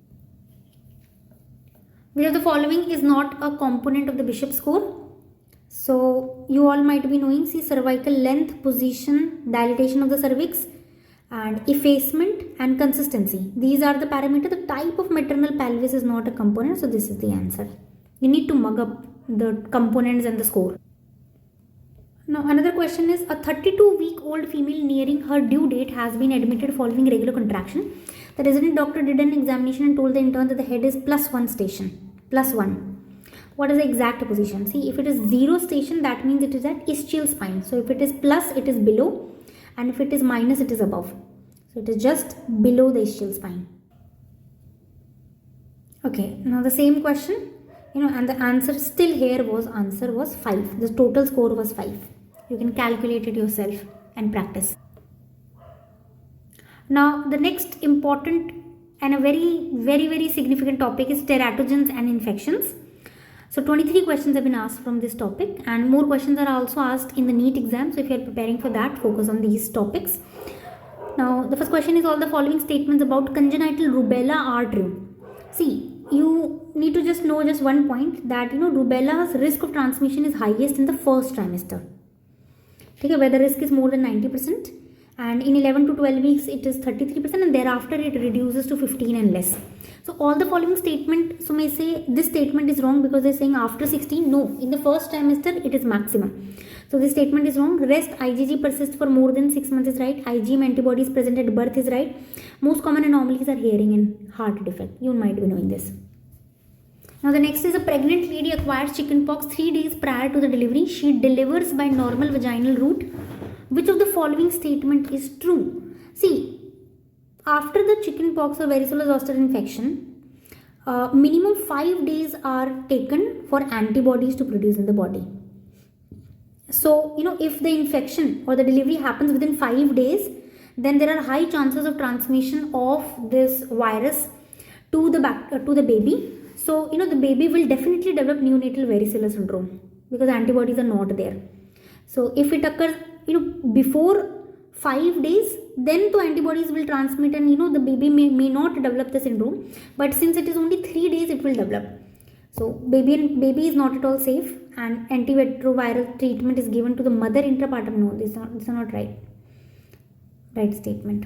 Which of the following is not a component of the Bishop score? So you all might be knowing, see, cervical length, position, dilatation of the cervix, and effacement and consistency. These are the parameters. The type of maternal pelvis is not a component, so this is the answer. You need to mug up the components and the score. Now another question is, a 32-week-old female nearing her due date has been admitted following regular contraction. The resident doctor did an examination and told the intern that the head is +1 station. +1. What is the exact position? See, if it is 0 station, that means it is at ischial spine. So if it is plus, it is below, and if it is minus, it is above. So it is just below the ischial spine. Okay, now the same question, and the answer still here was 5. The total score was 5. You can calculate it yourself and practice. Now the next important and a very, very, very significant topic is teratogens and infections. So 23 questions have been asked from this topic, and more questions are also asked in the NEET exam. So if you are preparing for that, focus on these topics. Now the first question is, all the following statements about congenital rubella are true. See, you need to just know just one point, that rubella's risk of transmission is highest in the first trimester. Okay, where the risk is more than 90%, and in 11 to 12 weeks it is 33%, and thereafter it reduces to 15 and less. So all the following statement, so may say this statement is wrong because they're saying after 16. No, in the first trimester it is maximum. So this statement is wrong. Rest IgG persists for more than 6 months is right. IgM antibodies present at birth is right. Most common anomalies are hearing and heart defect. You might be knowing this. Now the next is, a pregnant lady acquires chickenpox 3 days prior to the delivery. She delivers by normal vaginal route. Which of the following statement is true? See, after the chickenpox or varicella zoster infection, minimum 5 days are taken for antibodies to produce in the body. So, if the infection or the delivery happens within 5 days, then there are high chances of transmission of this virus to the baby. So, the baby will definitely develop neonatal varicella syndrome because antibodies are not there. So, if it occurs, before 5 days, then the antibodies will transmit, and the baby may not develop the syndrome. But since it is only 3 days, it will develop. So, baby is not at all safe, and antiretroviral treatment is given to the mother intrapartum. No, this is not right statement.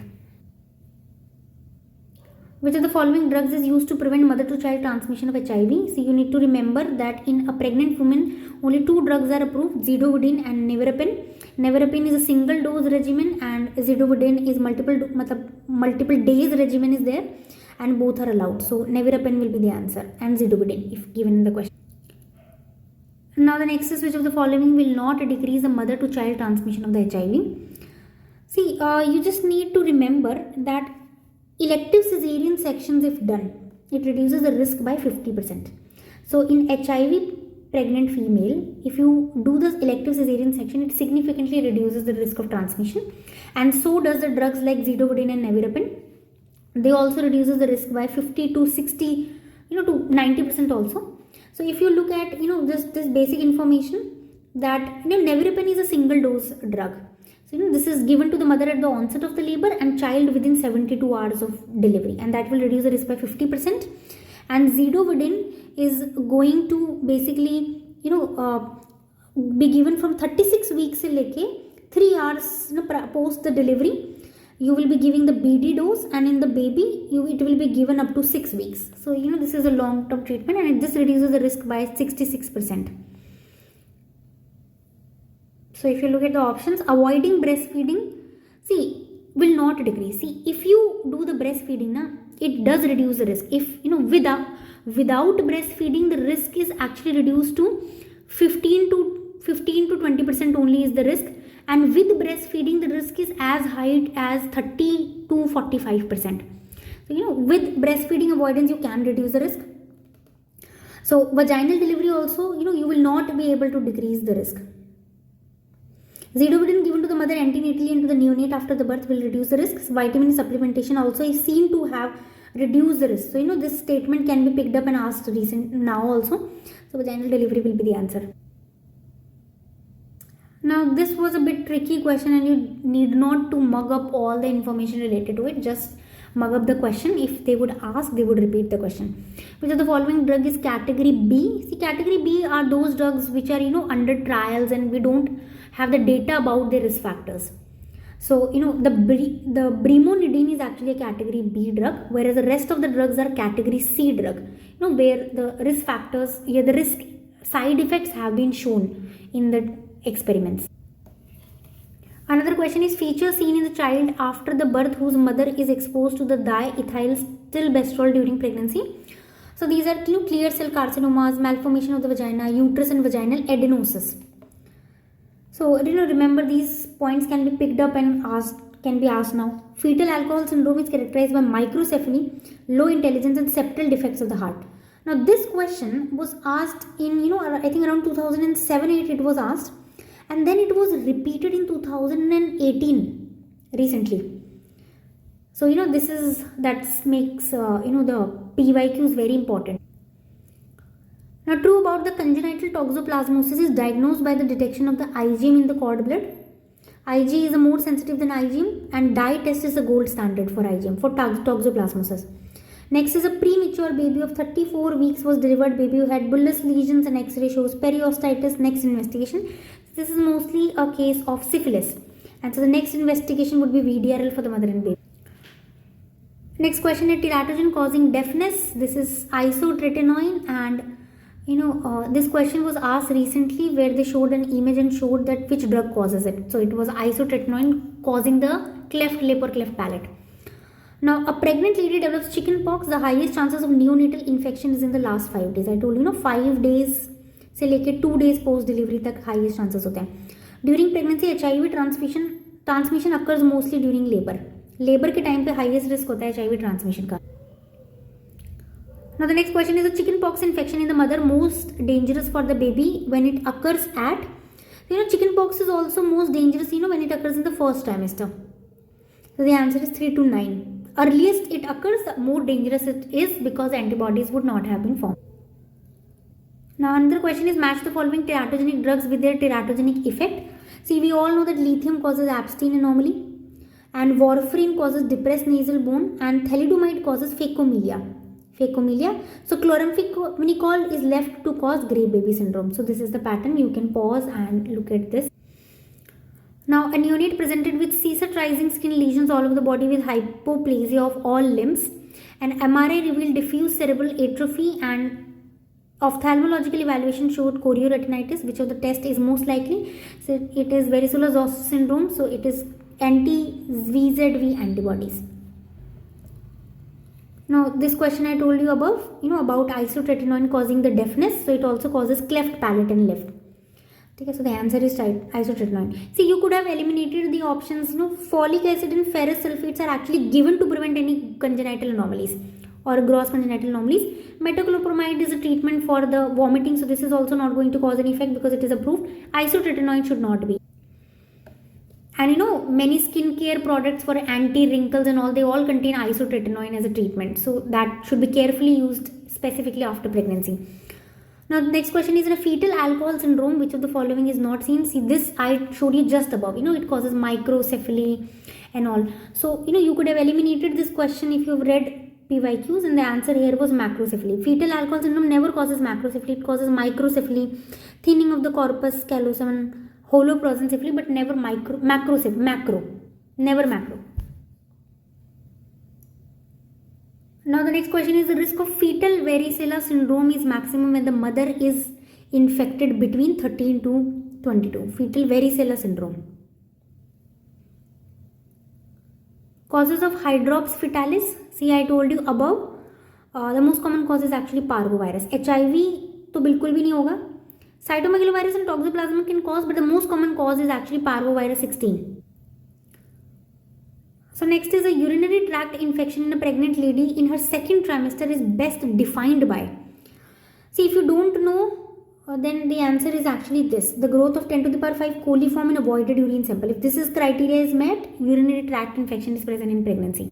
Which of the following drugs is used to prevent mother-to-child transmission of HIV? So you need to remember that in a pregnant woman, only 2 drugs are approved, zidovudine and nevirapine. Nevirapine is a single dose regimen, and zidovudine is multiple days regimen is there, and both are allowed. So nevirapine will be the answer, and zidovudine if given in the question. Now the next is, which of the following will not decrease the mother to child transmission of the HIV? See, you just need to remember that elective cesarean sections, if done, it reduces the risk by 50%. So in HIV pregnant female, if you do this elective cesarean section, it significantly reduces the risk of transmission, and so does the drugs like zidovudine and nevirapine. They also reduces the risk by 50 to 60, to 90% also. So if you look at this basic information, that nevirapine is a single dose drug. So this is given to the mother at the onset of the labor and child within 72 hours of delivery, and that will reduce the risk by 50%. And zidovudine is going to basically be given from 36 weeks से लेके 3 hours post the delivery. You will be giving the BD dose, and in the baby it will be given up to 6 weeks. So this is a long term treatment, and this reduces the risk by 66%. So if you look at the options, avoiding breastfeeding, see, will not decrease. See, if you do the breastfeeding, it does reduce the risk. If without breastfeeding, the risk is actually reduced to 15 to 20% only is the risk, and with breastfeeding the risk is as high as 30 to 45%. So with breastfeeding avoidance you can reduce the risk. So vaginal delivery also, you will not be able to decrease the risk. Zidovudine given to the mother antenatally and to the neonate after the birth will reduce the risks. Vitamin supplementation also is seen to have reduced the risk. So this statement can be picked up and asked now also. So vaginal delivery will be the answer. Now this was a bit tricky question, and you need not to mug up all the information related to it. Just mug up the question. If they would ask, they would repeat the question. Which of the following drug is category B? See, category B are those drugs which are under trials, and we don't have the data about their risk factors. So the brimonidine is actually a category B drug, whereas the rest of the drugs are category C drug, where the risk factors, the risk side effects have been shown in the experiments. Another question is, features seen in the child after the birth whose mother is exposed to the diethyl stilbestrol during pregnancy. So these are clear cell carcinomas, malformation of the vagina, uterus and vaginal adenosis. So remember, these points can be picked up and can be asked now. Fetal alcohol syndrome is characterized by microcephaly, low intelligence and septal defects of the heart. Now this question was asked in I think around 2007-8 it was asked, and then it was repeated in 2018 recently. So that makes the PYQs very important. Now, true about the congenital toxoplasmosis is diagnosed by the detection of the IgM in the cord blood. Ig is more sensitive than IgM, and dye test is the gold standard for IgM for toxoplasmosis. Next is a premature baby of 34 weeks was delivered. Baby who had bullous lesions and X-ray shows periostitis. Next investigation. This is mostly a case of syphilis, and so the next investigation would be VDRL for the mother and baby. Next question is teratogen causing deafness. This is isotretinoin, and this question was asked recently, where they showed an image and showed that which drug causes it. So it was isotretinoin causing the cleft lip or cleft palate. Now, a pregnant lady develops chicken pox. The highest chances of neonatal infection is in the last 5 days. I told 5 days से लेके 2 days post delivery तक highest chances होते हैं. During pregnancy, HIV transmission occurs mostly during labor. Labor के time पे highest risk होता है HIV transmission का. Now the next question is, a chicken pox infection in the mother most dangerous for the baby when it occurs at, chicken pox is also most dangerous when it occurs in the first trimester. So the answer is 3 to 9. Earliest it occurs, the more dangerous it is, because antibodies would not have been formed. Now another question is, match the following teratogenic drugs with their teratogenic effect. See, we all know that lithium causes Epstein anomaly, and warfarin causes depressed nasal bone, and thalidomide causes phacomelia. So chloramphenicol is left to cause grey baby syndrome. So this is the pattern. You can pause and look at this. Now, a neonate presented with cicatrizing skin lesions all over the body with hypoplasia of all limbs, and MRI revealed diffuse cerebral atrophy, and ophthalmological evaluation showed chorioretinitis. Which of the test is most likely? So it is varicella-zoster syndrome. So it is anti-VZV antibodies. Now, this question I told you above, about isotretinoin causing the deafness. So, it also causes cleft palate and left. Okay, so the answer is isotretinoin. See, you could have eliminated the options, folic acid and ferrous sulfates are actually given to prevent any congenital anomalies or gross congenital anomalies. Metoclopramide is a treatment for the vomiting, so this is also not going to cause any effect because it is approved. Isotretinoin should not be. And many skincare products for anti-wrinkles and all, they all contain isotretinoin as a treatment. So that should be carefully used specifically after pregnancy. Now, the next question is, in a fetal alcohol syndrome, which of the following is not seen? See, this I showed you just above. It causes microcephaly and all. So, you could have eliminated this question if you've read PYQs, and the answer here was macrocephaly. Fetal alcohol syndrome never causes macrocephaly. It causes microcephaly, thinning of the corpus callosum, and holoprosencephaly, but never macro. Never macro. Now the next question is, the risk of fetal varicella syndrome is maximum when the mother is infected between 13 to 22. Fetal varicella syndrome. Causes of hydrops fetalis. See, I told you above. The most common cause is actually parvovirus. HIV तो बिल्कुल भी नहीं होगा. Cytomegalovirus and toxoplasma can cause, but the most common cause is actually parvovirus 16. So next is, a urinary tract infection in a pregnant lady in her second trimester is best defined by. See, if you don't know, then the answer is actually this: the growth of 10 to the power 5 coliform in a voided urine sample. If this criteria is met, urinary tract infection is present in pregnancy.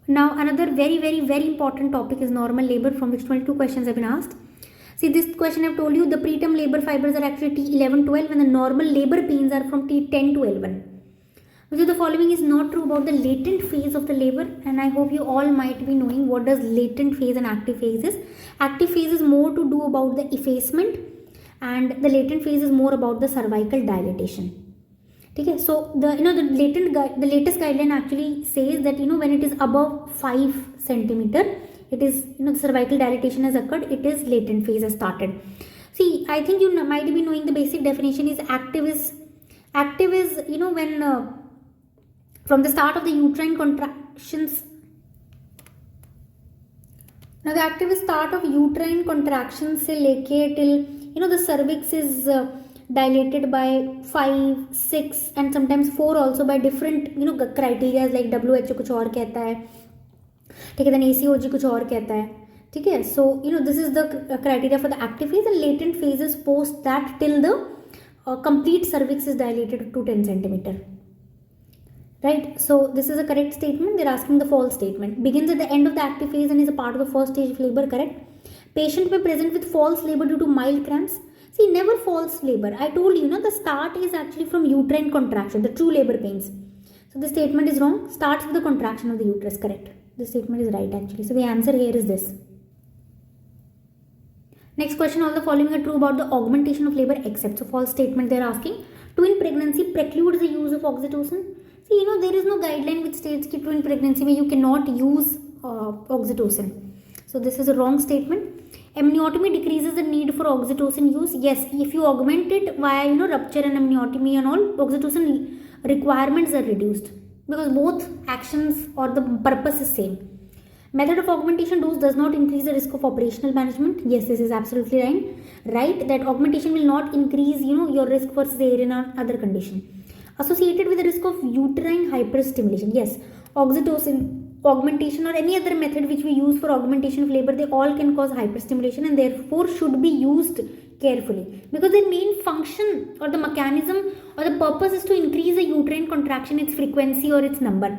Now another very, very, very important topic is normal labor, from which 22 questions have been asked. See, this question I've told you, the preterm labor fibers are actually T11, 12, and the normal labor pains are from T10 to L1. Which of the following is not true about the latent phase of the labor? And I hope you all might be knowing what does latent phase and active phase is. Active phase is more to do about the effacement, and the latent phase is more about the cervical dilatation. Okay, so the latest guideline actually says that when it is above 5 centimeter, it is the cervical dilatation has occurred, it is latent phase has started. See, I think you might be knowing the basic definition is active is when from the start of the uterine contractions. Now the active is start of uterine contractions se leke till the cervix is dilated by 5, 6 and sometimes 4 also by different criteria like WHO कुछ और कहता है, ठीक है, then ACOG कुछ और कहता है, ठीक है. So this is the criteria for the active phase, and latent phases post that till the complete cervix is dilated to 10 centimeter. Right, so this is a correct statement. They're asking the false statement. Begins at the end of the active phase and is a part of the first stage of labor. Correct. Patient may present with false labor due to mild cramps. See, never false labor. I told you, the start is actually from uterine contraction, the true labor pains. So the statement is wrong. Starts with the contraction of the uterus. Correct. The statement is right actually. So the answer here is this. Next question, all the following are true about the augmentation of labor except. So false statement they're asking. Twin pregnancy precludes the use of oxytocin. See, there is no guideline which states that twin pregnancy where you cannot use oxytocin. So this is a wrong statement. Amniotomy decreases the need for oxytocin use. Yes, if you augment it via rupture and amniotomy and all, oxytocin requirements are reduced because both actions or the purpose is same. Method of augmentation dose does not increase the risk of operational management. Yes, this is absolutely right. That augmentation will not increase your risk for cesarean or other condition. Associated with the risk of uterine hyperstimulation. Yes, oxytocin, augmentation or any other method which we use for augmentation of labor, they all can cause hyperstimulation and therefore should be used carefully because their main function or the mechanism or the purpose is to increase the uterine contraction, its frequency or its number.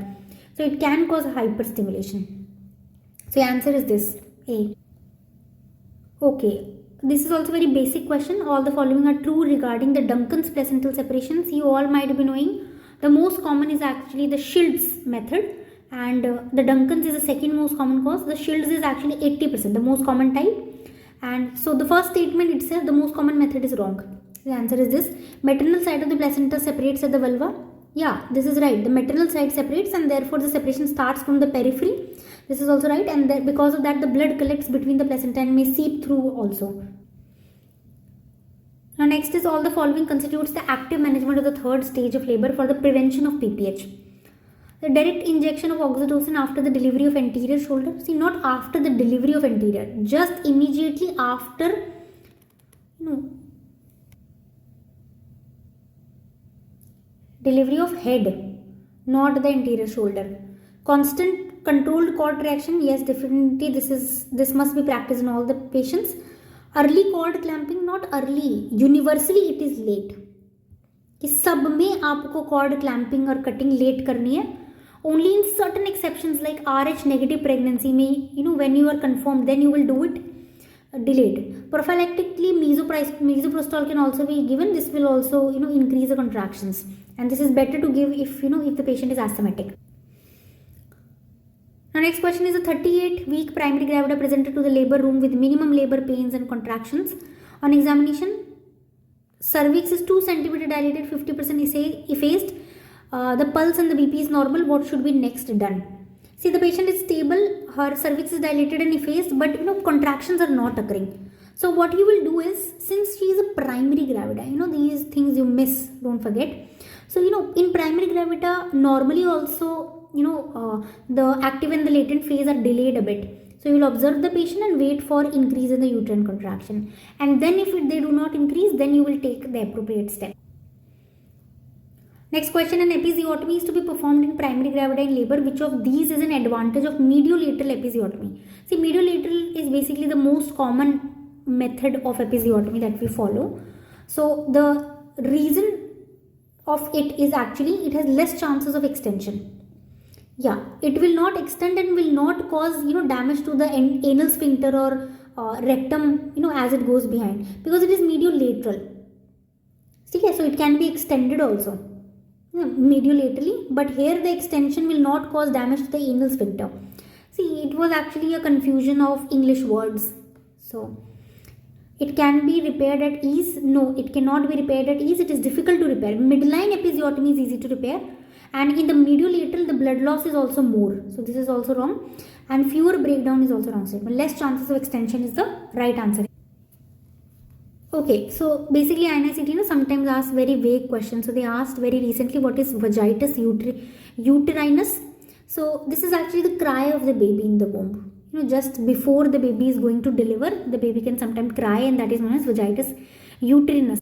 So it can cause hyperstimulation. So the answer is this, A. Okay. This is also very basic question. All the following are true regarding the Duncan's placental separations. You all might be knowing the most common is actually the Schilds method, and the Duncan's is the second most common cause. The Schilds is actually 80%, the most common type. And so the first statement itself, the most common method, is wrong. The answer is this. Maternal side of the placenta separates at the vulva. Yeah, this is right. The maternal side separates and therefore the separation starts from the periphery. This is also right, and because of that the blood collects between the placenta and may seep through also. Now next is, all the following constitutes the active management of the third stage of labor for the prevention of PPH. The direct injection of oxytocin after the delivery of anterior shoulder. See, not after the delivery of anterior, just immediately after, delivery of head, not the anterior shoulder. Constant controlled cord traction, yes, definitely this must be practiced in all the patients. Early cord clamping, not early, universally it is late. कि सब में आपको cord clamping और cutting late करनी है. Only in certain exceptions like RH negative pregnancy में when you are confirm then you will do it delayed. Prophylactically misoprostol can also be given. This will also increase the contractions, and this is better to give if if the patient is asthmatic. Now next question is a 38-week primary gravida presented to the labor room with minimum labor pains and contractions. On examination, cervix is 2 cm dilated, 50% effaced. The pulse and the BP is normal. What should be next done? See, the patient is stable, her cervix is dilated and effaced, but contractions are not occurring. So what you will do is, since she is a primary gravida, these things you miss, don't forget. So in primary gravida, normally also the active and the latent phase are delayed a bit. So you will observe the patient and wait for increase in the uterine contraction, and then if they do not increase, then you will take the appropriate step. Next question, an episiotomy is to be performed in primary gravida in labor. Which of these is an advantage of mediolateral episiotomy? See, mediolateral is basically the most common method of episiotomy that we follow. So the reason of it is actually it has less chances of extension. Yeah, it will not extend and will not cause damage to the anal sphincter or rectum as it goes behind, because it is mediolateral. Okay, so it can be extended also mediolaterally, but here the extension will not cause damage to the anal sphincter. See, it was actually a confusion of English words. So it can be repaired at ease. No, it cannot be repaired at ease. It is difficult to repair. Midline episiotomy is easy to repair, and in the mediolateral the blood loss is also more. So this is also wrong, and fewer breakdown is also wrong statement. Less chances of extension is the right answer. Okay, so basically INICET sometimes asks very vague questions. So they asked very recently, what is vagitus uterinus? So this is actually the cry of the baby in the womb. Just before the baby is going to deliver, the baby can sometimes cry, and that is known as vagitus uterinus.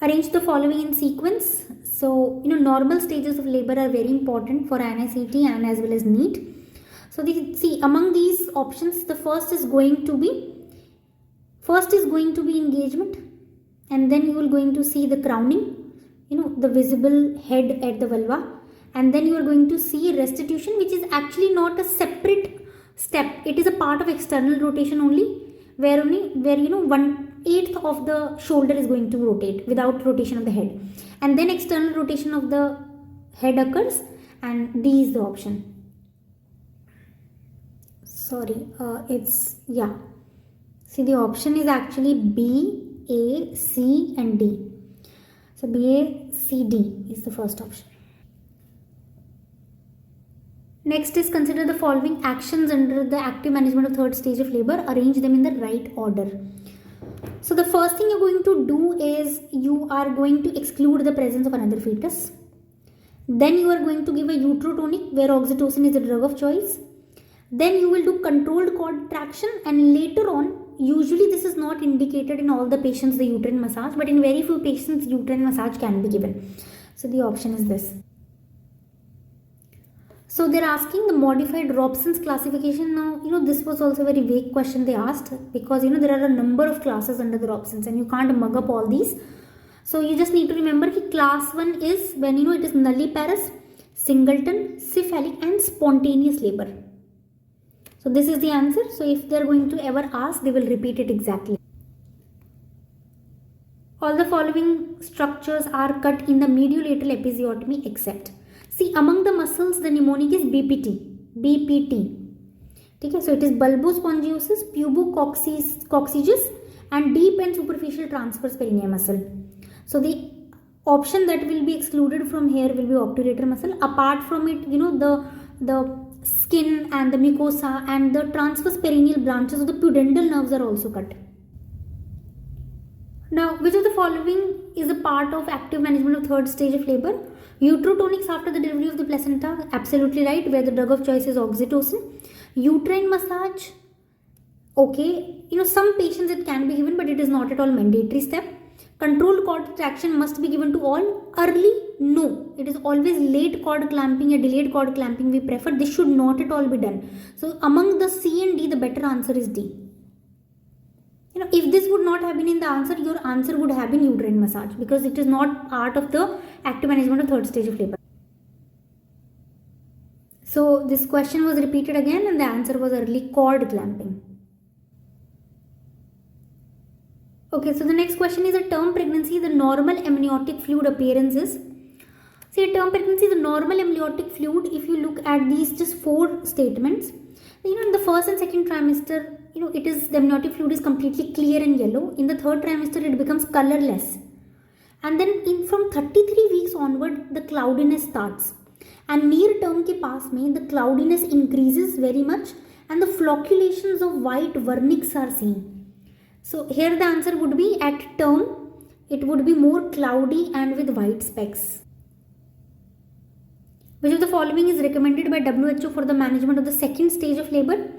Arrange the following in sequence. So normal stages of labor are very important for INICET and as well as NEET. So see, among these options, the first is going to be engagement, and then you are going to see the crowning, the visible head at the vulva, and then you are going to see restitution, which is actually not a separate step. It is a part of external rotation only, where 1/8 of the shoulder is going to rotate without rotation of the head, and then external rotation of the head occurs, and D is the option. See, the option is actually B, A, C and D. So B, A, C, D is the first option. Next is, consider the following actions under the active management of third stage of labor. Arrange them in the right order. So the first thing you're going to do is you are going to exclude the presence of another fetus. Then you are going to give a uterotonic where oxytocin is the drug of choice. Then you will do controlled cord traction, and later on, usually this is not indicated in all the patients, the uterine massage, but in very few patients uterine massage can be given. So the option is this. So they're asking the modified Robson's classification. Now this was also a very vague question they asked, because there are a number of classes under the Robson's and you can't mug up all these. So you just need to remember that class 1 is when it is nulliparous, singleton, cephalic and spontaneous labor. So this is the answer. So if they are going to ever ask, they will repeat it exactly. All the following structures are cut in the mediolateral episiotomy except. See, among the muscles, the mnemonic is BPT. Okay, so it is bulbospongiosus, pubococcygis and deep and superficial transverse perineal muscle. So the option that will be excluded from here will be obturator muscle. Apart from it, the skin and the mucosa and the transverse perineal branches of the pudendal nerves are also cut. Now, which of the following is a part of active management of third stage of labor? Uterotonics after the delivery of the placenta, absolutely right, where the drug of choice is oxytocin. Uterine massage, okay, some patients it can be given, but it is not at all mandatory step. Controlled cord traction must be given to all. Early, no. It is always late cord clamping or delayed cord clamping we prefer. This should not at all be done. So among the C and D, the better answer is D. If this would not have been in the answer, your answer would have been uterine massage, because it is not part of the active management of third stage of labor. So this question was repeated again, and the answer was early cord clamping. Okay, so the next question is a term pregnancy, the normal amniotic fluid appearance is. See, a term pregnancy, the normal amniotic fluid, if you look at these just 4 statements, in the first and second trimester, the amniotic fluid is completely clear and yellow. In the third trimester, it becomes colorless. And then from 33 weeks onward, the cloudiness starts. And near term ke paas mein, the cloudiness increases very much and the flocculations of white vernix are seen. So here the answer would be at term, it would be more cloudy and with white specks. Which of the following is recommended by WHO for the management of the second stage of labor?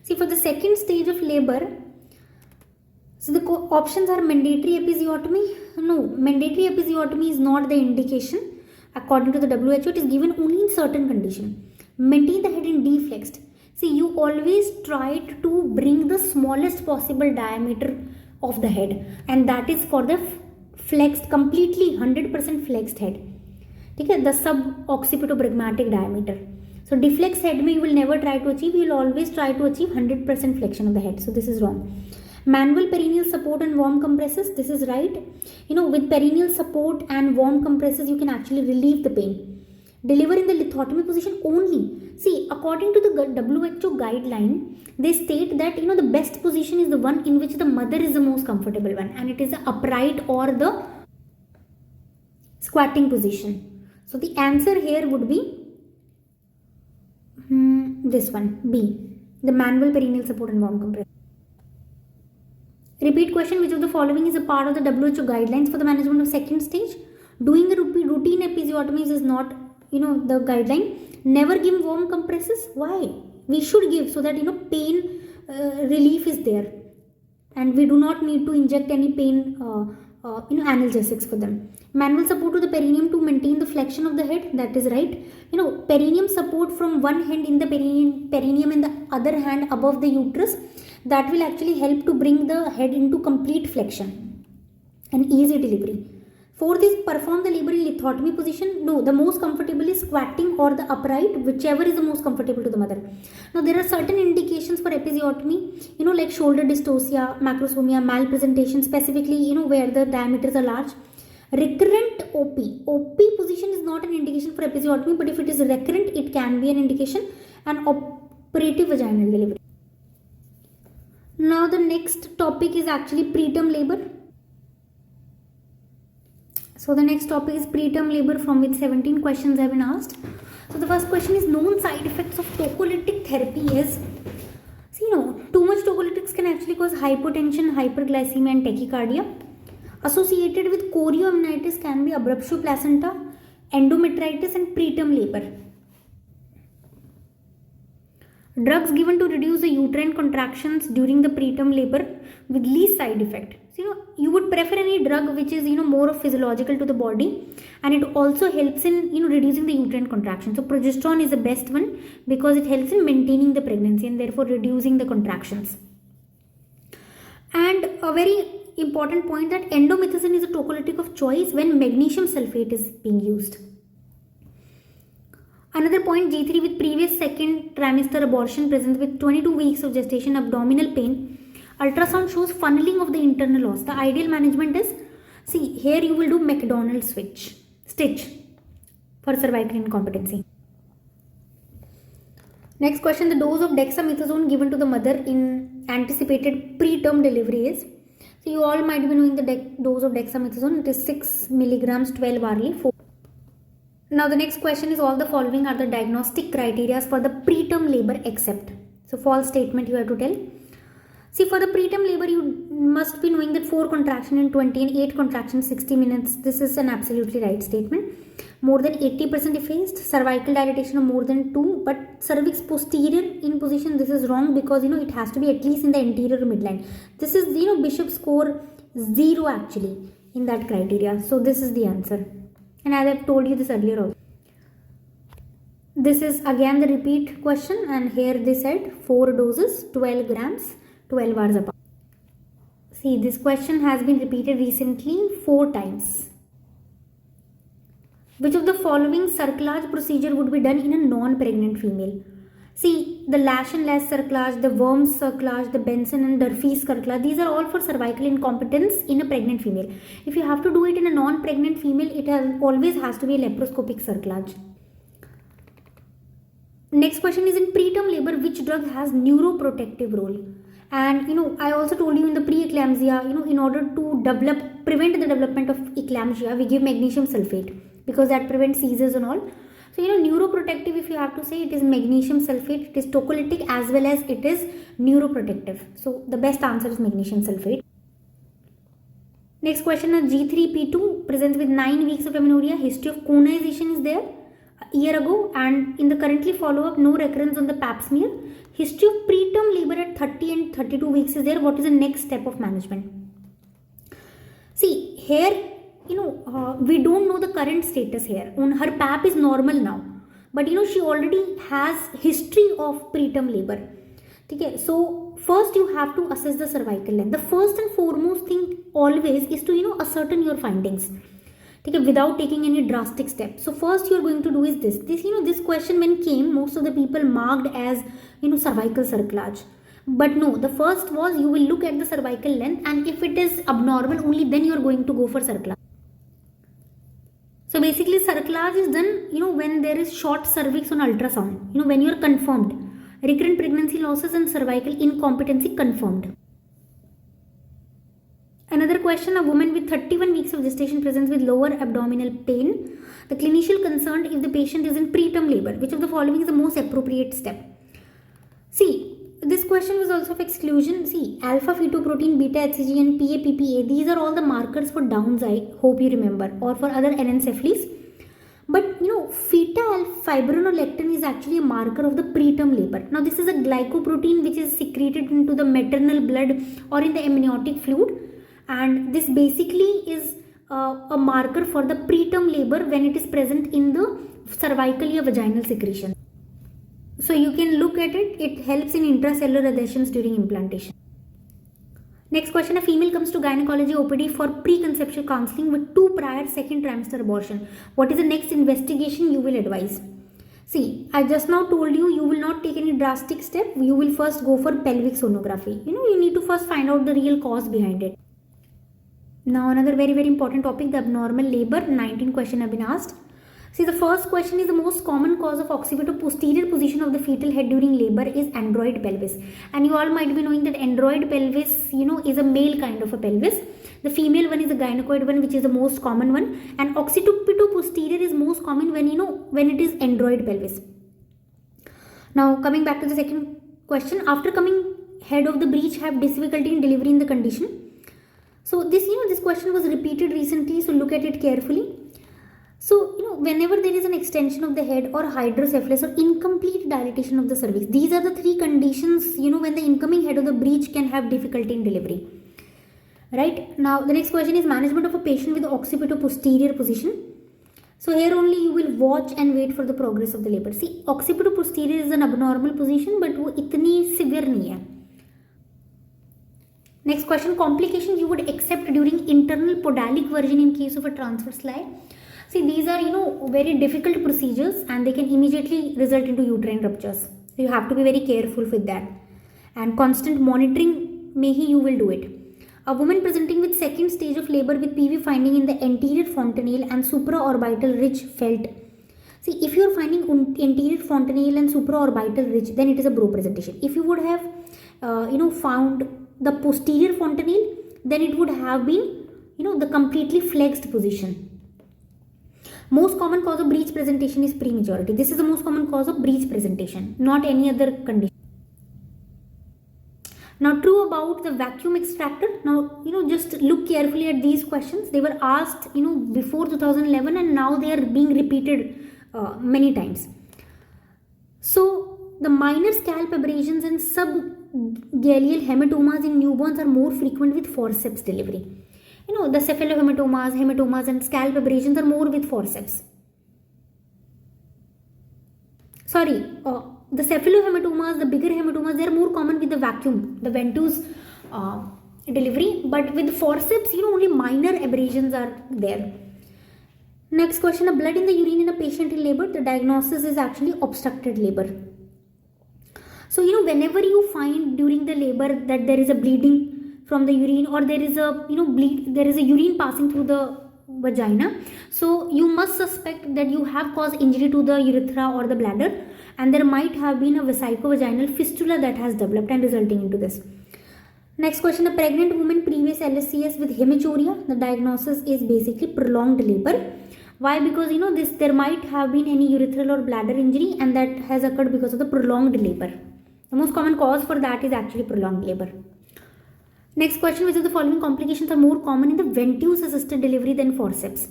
See, for the second stage of labor, so the options are mandatory episiotomy. No, mandatory episiotomy is not the indication. According to the WHO, it is given only in certain condition. Maintain the head in deflexed. See, you always try to bring the smallest possible diameter of the head, and that is for the flexed, completely 100% flexed head. Okay, the sub-occipitobregmatic diameter. So deflex head you will never try to achieve, you will always try to achieve 100% flexion of the head. So this is wrong. Manual perineal support and warm compresses, this is right. With perineal support and warm compresses, you can actually relieve the pain. Deliver in the lithotomy position only. See, according to the WHO guideline, they state that the best position is the one in which the mother is the most comfortable one, and it is the upright or the squatting position. So the answer here would be this one, B, the manual perineal support and warm compression. Repeat question, which of the following is a part of the WHO guidelines for the management of second stage? Doing a routine episiotomies is not, the guideline. Never give warm compresses. Why? We should give so that, pain relief is there. And we do not need to inject any pain, analgesics for them. Manual support to the perineum to maintain the flexion of the head, that is right. Perineum support from one hand in the perineum and the other hand above the uterus, that will actually help to bring the head into complete flexion and easy delivery. For this, perform the labor in lithotomy position. No, the most comfortable is squatting or the upright, whichever is the most comfortable to the mother. Now, there are certain indications for episiotomy, like shoulder dystocia, macrosomia, malpresentation, specifically, where the diameters are large. Recurrent OP position is not an indication for episiotomy, but if it is recurrent, it can be an indication, and operative vaginal delivery. Now, the next topic is actually preterm labor. So the next topic is preterm labor, from which 17 questions have been asked. So the first question is, known side effects of tocolytic therapy is, too much tocolytics can actually cause hypotension, hyperglycemia and tachycardia. Associated with chorioamnitis can be abruptio placenta, endometritis and preterm labor. Drugs given to reduce the uterine contractions during the preterm labor with least side effect. So, you would prefer any drug which is, more of physiological to the body, and it also helps in, reducing the uterine contraction. So, progesterone is the best one because it helps in maintaining the pregnancy and therefore reducing the contractions. And a very important point, that endomethacin is a tocolytic of choice when magnesium sulfate is being used. Another point, G3 with previous second trimester abortion present with 22 weeks of gestation, abdominal pain. Ultrasound shows funneling of the internal os. The ideal management is, see, here you will do McDonald stitch for cervical incompetency. Next question, the dose of dexamethasone given to the mother in anticipated preterm delivery is, so you all might be knowing the dose of dexamethasone, it is 6 milligrams 12 hourly. Now the next question is, all the following are the diagnostic criteria for the preterm labor except. So false statement you have to tell. See, for the preterm labor, you must be knowing that 4 contraction in 20 and 8 contraction 60 minutes. This is an absolutely right statement. More than 80% effaced. Cervical dilatation of more than 2, but cervix posterior in position, this is wrong, because it has to be at least in the anterior midline. This is Bishop score 0 actually in that criteria. So this is the answer, and as I've told you this earlier also. This is again the repeat question, and here they said 4 doses, 12 grams, 12 hours apart. See, this question has been repeated recently 4 times. Which of the following cerclage procedure would be done in a non-pregnant female? See, the Lash and Lash cerclage, the Worms cerclage, the Benson and Durfee cerclage, these are all for cervical incompetence in a pregnant female. If you have to do it in a non-pregnant female, it always has to be a laparoscopic cerclage. Next question is, in preterm labor, which drug has neuroprotective role? And I also told you in the pre-eclampsia, in order to prevent the development of eclampsia, we give magnesium sulfate, because that prevents seizures and all. So neuroprotective, if you have to say, it is magnesium sulfate. It is tocolytic as well as it is neuroprotective. So the best answer is magnesium sulfate. Next question is, G3P2 presents with 9 weeks of amenorrhea. History of conization is there a year ago, and in the currently follow-up, no recurrence on the pap smear. History of preterm labor at 30 and 32 weeks is there. What is the next step of management? See, here, we don't know the current status here. Her pap is normal now, but she already has history of preterm labor. Okay, so first you have to assess the cervical length. The first and foremost thing always is to ascertain your findings. Okay, without taking any drastic steps. So first you are going to do is this question when came, most of the people marked as cervical cerclage. But no, the first was you will look at the cervical length, and if it is abnormal, only then you are going to go for cerclage. So basically cerclage is done when there is short cervix on ultrasound, when you are confirmed. Recurrent pregnancy losses and cervical incompetency confirmed. Another question, a woman with 31 weeks of gestation presents with lower abdominal pain. The clinician concerned if the patient is in preterm labor. Which of the following is the most appropriate step? See, this question was also of exclusion. See, alpha fetoprotein, beta HCG and PAPPA, these are all the markers for Downs, I hope you remember, or for other anencephalies. But fetal fibronolactin is actually a marker of the preterm labor. Now this is a glycoprotein which is secreted into the maternal blood or in the amniotic fluid. And this basically is a marker for the preterm labor when it is present in the cervical or vaginal secretion. So you can look at it. It helps in intracellular adhesions during implantation. Next question, a female comes to gynecology OPD for preconceptual counseling with 2 prior second trimester abortion. What is the next investigation you will advise? See, I just now told you, you will not take any drastic step. You will first go for pelvic sonography. You need to first find out the real cause behind it. Now another very important topic, the abnormal labor. 19 question have been asked. See, the first question is, the most common cause of occipito-posterior position of the fetal head during labor is android pelvis. And you all might be knowing that android pelvis, is a male kind of a pelvis. The female one is the gynecoid one, which is the most common one. And occipito-posterior is most common when it is android pelvis. Now coming back to the second question, after coming head of the breech have difficulty in delivering the condition. So this question was repeated recently, so look at it carefully. So, whenever there is an extension of the head or hydrocephalus or incomplete dilatation of the cervix, these are the 3 conditions, when the incoming head of the breech can have difficulty in delivery. Right? Now, the next question is management of a patient with occipito-posterior position. So, here only you will watch and wait for the progress of the labor. See, occipito-posterior is an abnormal position, but वो इतनी severe नहीं है. Next question, complications you would accept during internal podalic version in case of a transverse lie. See, these are, very difficult procedures and they can immediately result into uterine ruptures. So you have to be very careful with that. And constant monitoring, you will do it. A woman presenting with second stage of labor with PV finding in the anterior fontanelle and supraorbital ridge felt. See, if you are finding anterior fontanelle and supraorbital ridge, then it is a Brough presentation. If you would have, found the posterior fontanelle, then it would have been, the completely flexed position. Most common cause of breech presentation is prematurity. This is the most common cause of breech presentation, not any other condition. Now, true about the vacuum extractor. Now, just look carefully at these questions. They were asked, before 2011, and now they are being repeated many times. So, the minor scalp abrasions and subgaleal hematomas in newborns are more frequent with forceps delivery. The hematomas, and scalp abrasions are more with forceps. Sorry, the cephalohematomas, the bigger hematomas, they are more common with the vacuum, the ventouse delivery. But with forceps, only minor abrasions are there. Next question, a blood in the urine in a patient in labor, the diagnosis is actually obstructed labor. So, whenever you find during the labor that there is a bleeding from the urine, or there is a, there is a urine passing through the vagina, so you must suspect that you have caused injury to the urethra or the bladder, and there might have been a vesicovaginal fistula that has developed and resulting into this. Next question, a pregnant woman previous LSCS with hematuria, the diagnosis is basically prolonged labor. Why? Because there might have been any urethral or bladder injury, and that has occurred because of the prolonged labor. The most common cause for that is actually prolonged labor. Next question, which of the following complications are more common in the ventouse assisted delivery than forceps?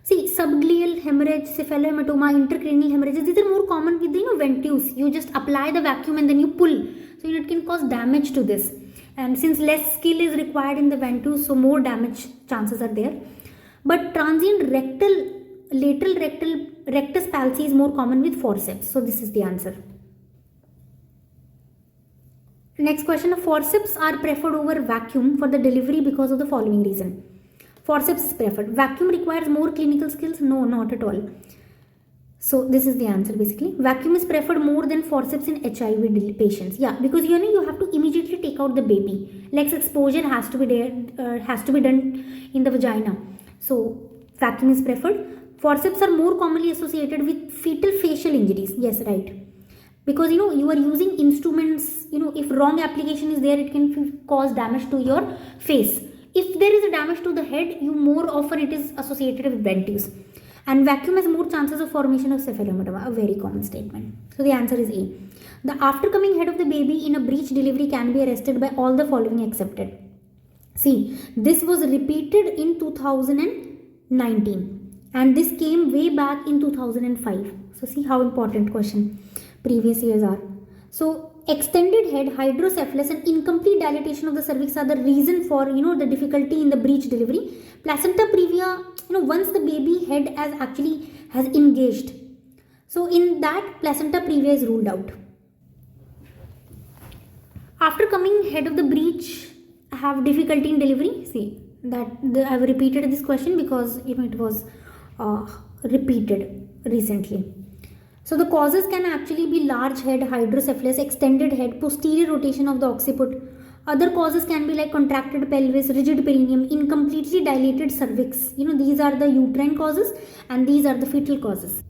See, subgaleal hemorrhage, cephalohematoma, intracranial hemorrhages, these are more common with the ventouse. You just apply the vacuum and then you pull. So it can cause damage to this. And since less skill is required in the ventouse, so more damage chances are there. But transient lateral rectus palsy is more common with forceps. So this is the answer. Next question, forceps are preferred over vacuum for the delivery because of the following reason. Forceps is preferred. Vacuum requires more clinical skills? No, not at all. So this is the answer basically. Vacuum is preferred more than forceps in HIV patients. Yeah, because you have to immediately take out the baby. Lex exposure has to be there, has to be done in the vagina. So vacuum is preferred. Forceps are more commonly associated with fetal facial injuries. Yes, right. Because you are using instruments, if wrong application is there, it can cause damage to your face. If there is a damage to the head, more often it is associated with ventouse. And vacuum has more chances of formation of cephalohematoma, a very common statement. So the answer is A. The aftercoming head of the baby in a breech delivery can be arrested by all the following accepted. See, this was repeated in 2019 and this came way back in 2005. So see how important question previous years are. So extended head, hydrocephalus and incomplete dilatation of the cervix are the reason for the difficulty in the breech delivery. Placenta previa, once the baby head has engaged, so in that placenta previa is ruled out. After coming head of the breech have difficulty in delivery. See that I have repeated this question because it was repeated recently. So the causes can actually be large head, hydrocephalus, extended head, posterior rotation of the occiput. Other causes can be like contracted pelvis, rigid perineum, incompletely dilated cervix. These are the uterine causes and these are the fetal causes.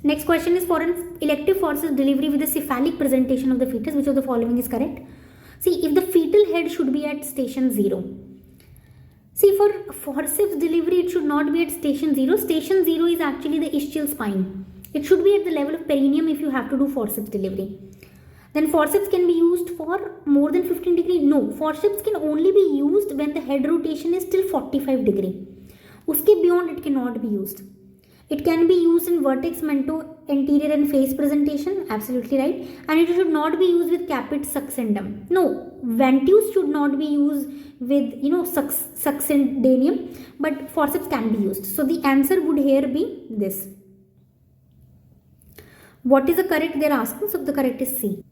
Next question is for an elective forceps delivery with a cephalic presentation of the fetus. Which of the following is correct? See, if the fetal head should be at station 0. See, for forceps delivery, it should not be at station 0. Station 0 is actually the ischial spine. It should be at the level of perineum if you have to do forceps delivery. Then forceps can be used for more than 15 degree. No, forceps can only be used when the head rotation is till 45 degree. Uske beyond it cannot be used. It can be used in vertex mento anterior and face presentation, absolutely right. And it should not be used with caput succendum. No, ventouse should not be used with succendanium, but forceps can be used. So the answer would here be this. What is the correct they're asking? So the correct is C.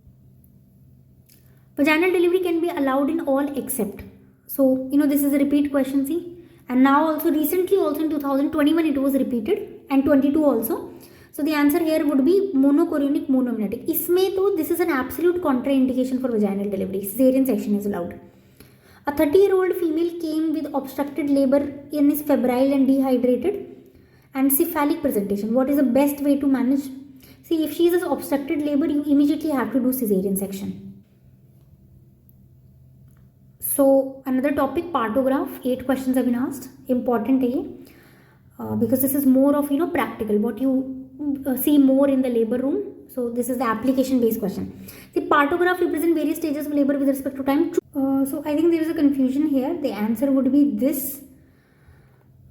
Vaginal delivery can be allowed in all except. So this is a repeat question, see. And now also recently also in 2021 it was repeated and 22 also. So the answer here would be monochorionic monoamniotic. Isme to this is an absolute contraindication for vaginal delivery. Cesarean section is allowed. A 30-year-old female came with obstructed labor and is febrile and dehydrated and cephalic presentation. What is the best way to manage? See, if she is obstructed labor, you immediately have to do cesarean section. So another topic, partograph. 8 questions have been asked. Important because this is more of practical. What you see more in the labor room So this is the application based question. The partograph represent various stages of labor with respect to time. So I think there is a confusion here. The answer would be this.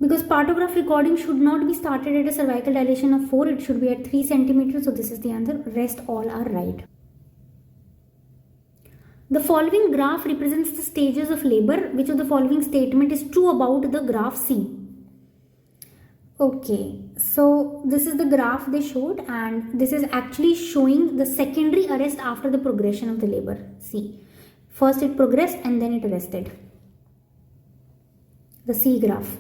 Because partograph recording should not be started at a cervical dilation of 4. It should be at 3 centimeters. So this is the answer. Rest all are right. The following graph represents the stages of labor. Which of the following statement is true about the graph C? Okay, so this is the graph they showed, and this is actually showing the secondary arrest after the progression of the labor. See, first it progressed and then it arrested. The C graph.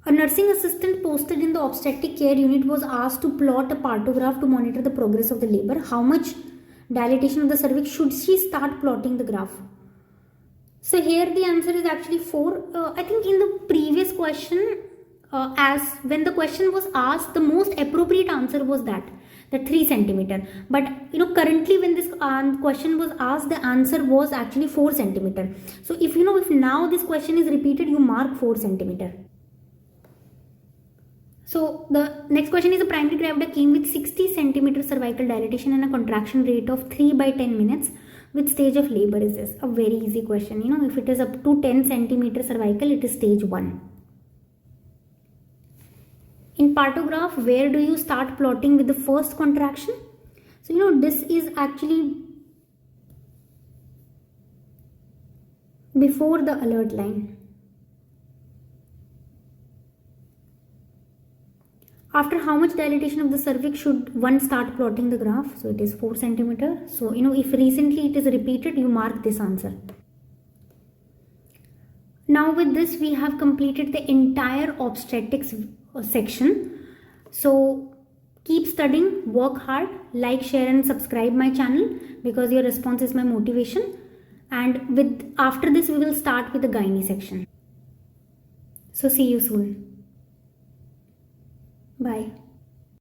A nursing assistant posted in the obstetric care unit was asked to plot a partograph to monitor the progress of the labor. How much dilatation of the cervix should she start plotting the graph? So here the answer is actually 4. I think in the previous question, as when the question was asked, the most appropriate answer was that 3 centimeter. But currently when this question was asked, the answer was actually 4 centimeter. So if now this question is repeated, you mark 4 centimeter. So the next question is: a primary gravida came with 60 centimeter cervical dilatation and a contraction rate of 3 by 10 minutes. Which stage of labor is this? A very easy question. If it is up to 10 centimeter cervical, it is stage 1. In partograph, where do you start plotting with the first contraction? So this is actually before the alert line. After how much dilatation of the cervix should one start plotting the graph? So it is 4 centimeter. So if recently it is repeated, you mark this answer. Now with this we have completed the entire obstetrics section. So keep studying, work hard, like, share and subscribe my channel, because your response is my motivation. And after this we will start with the gynae section. So see you soon. Bye.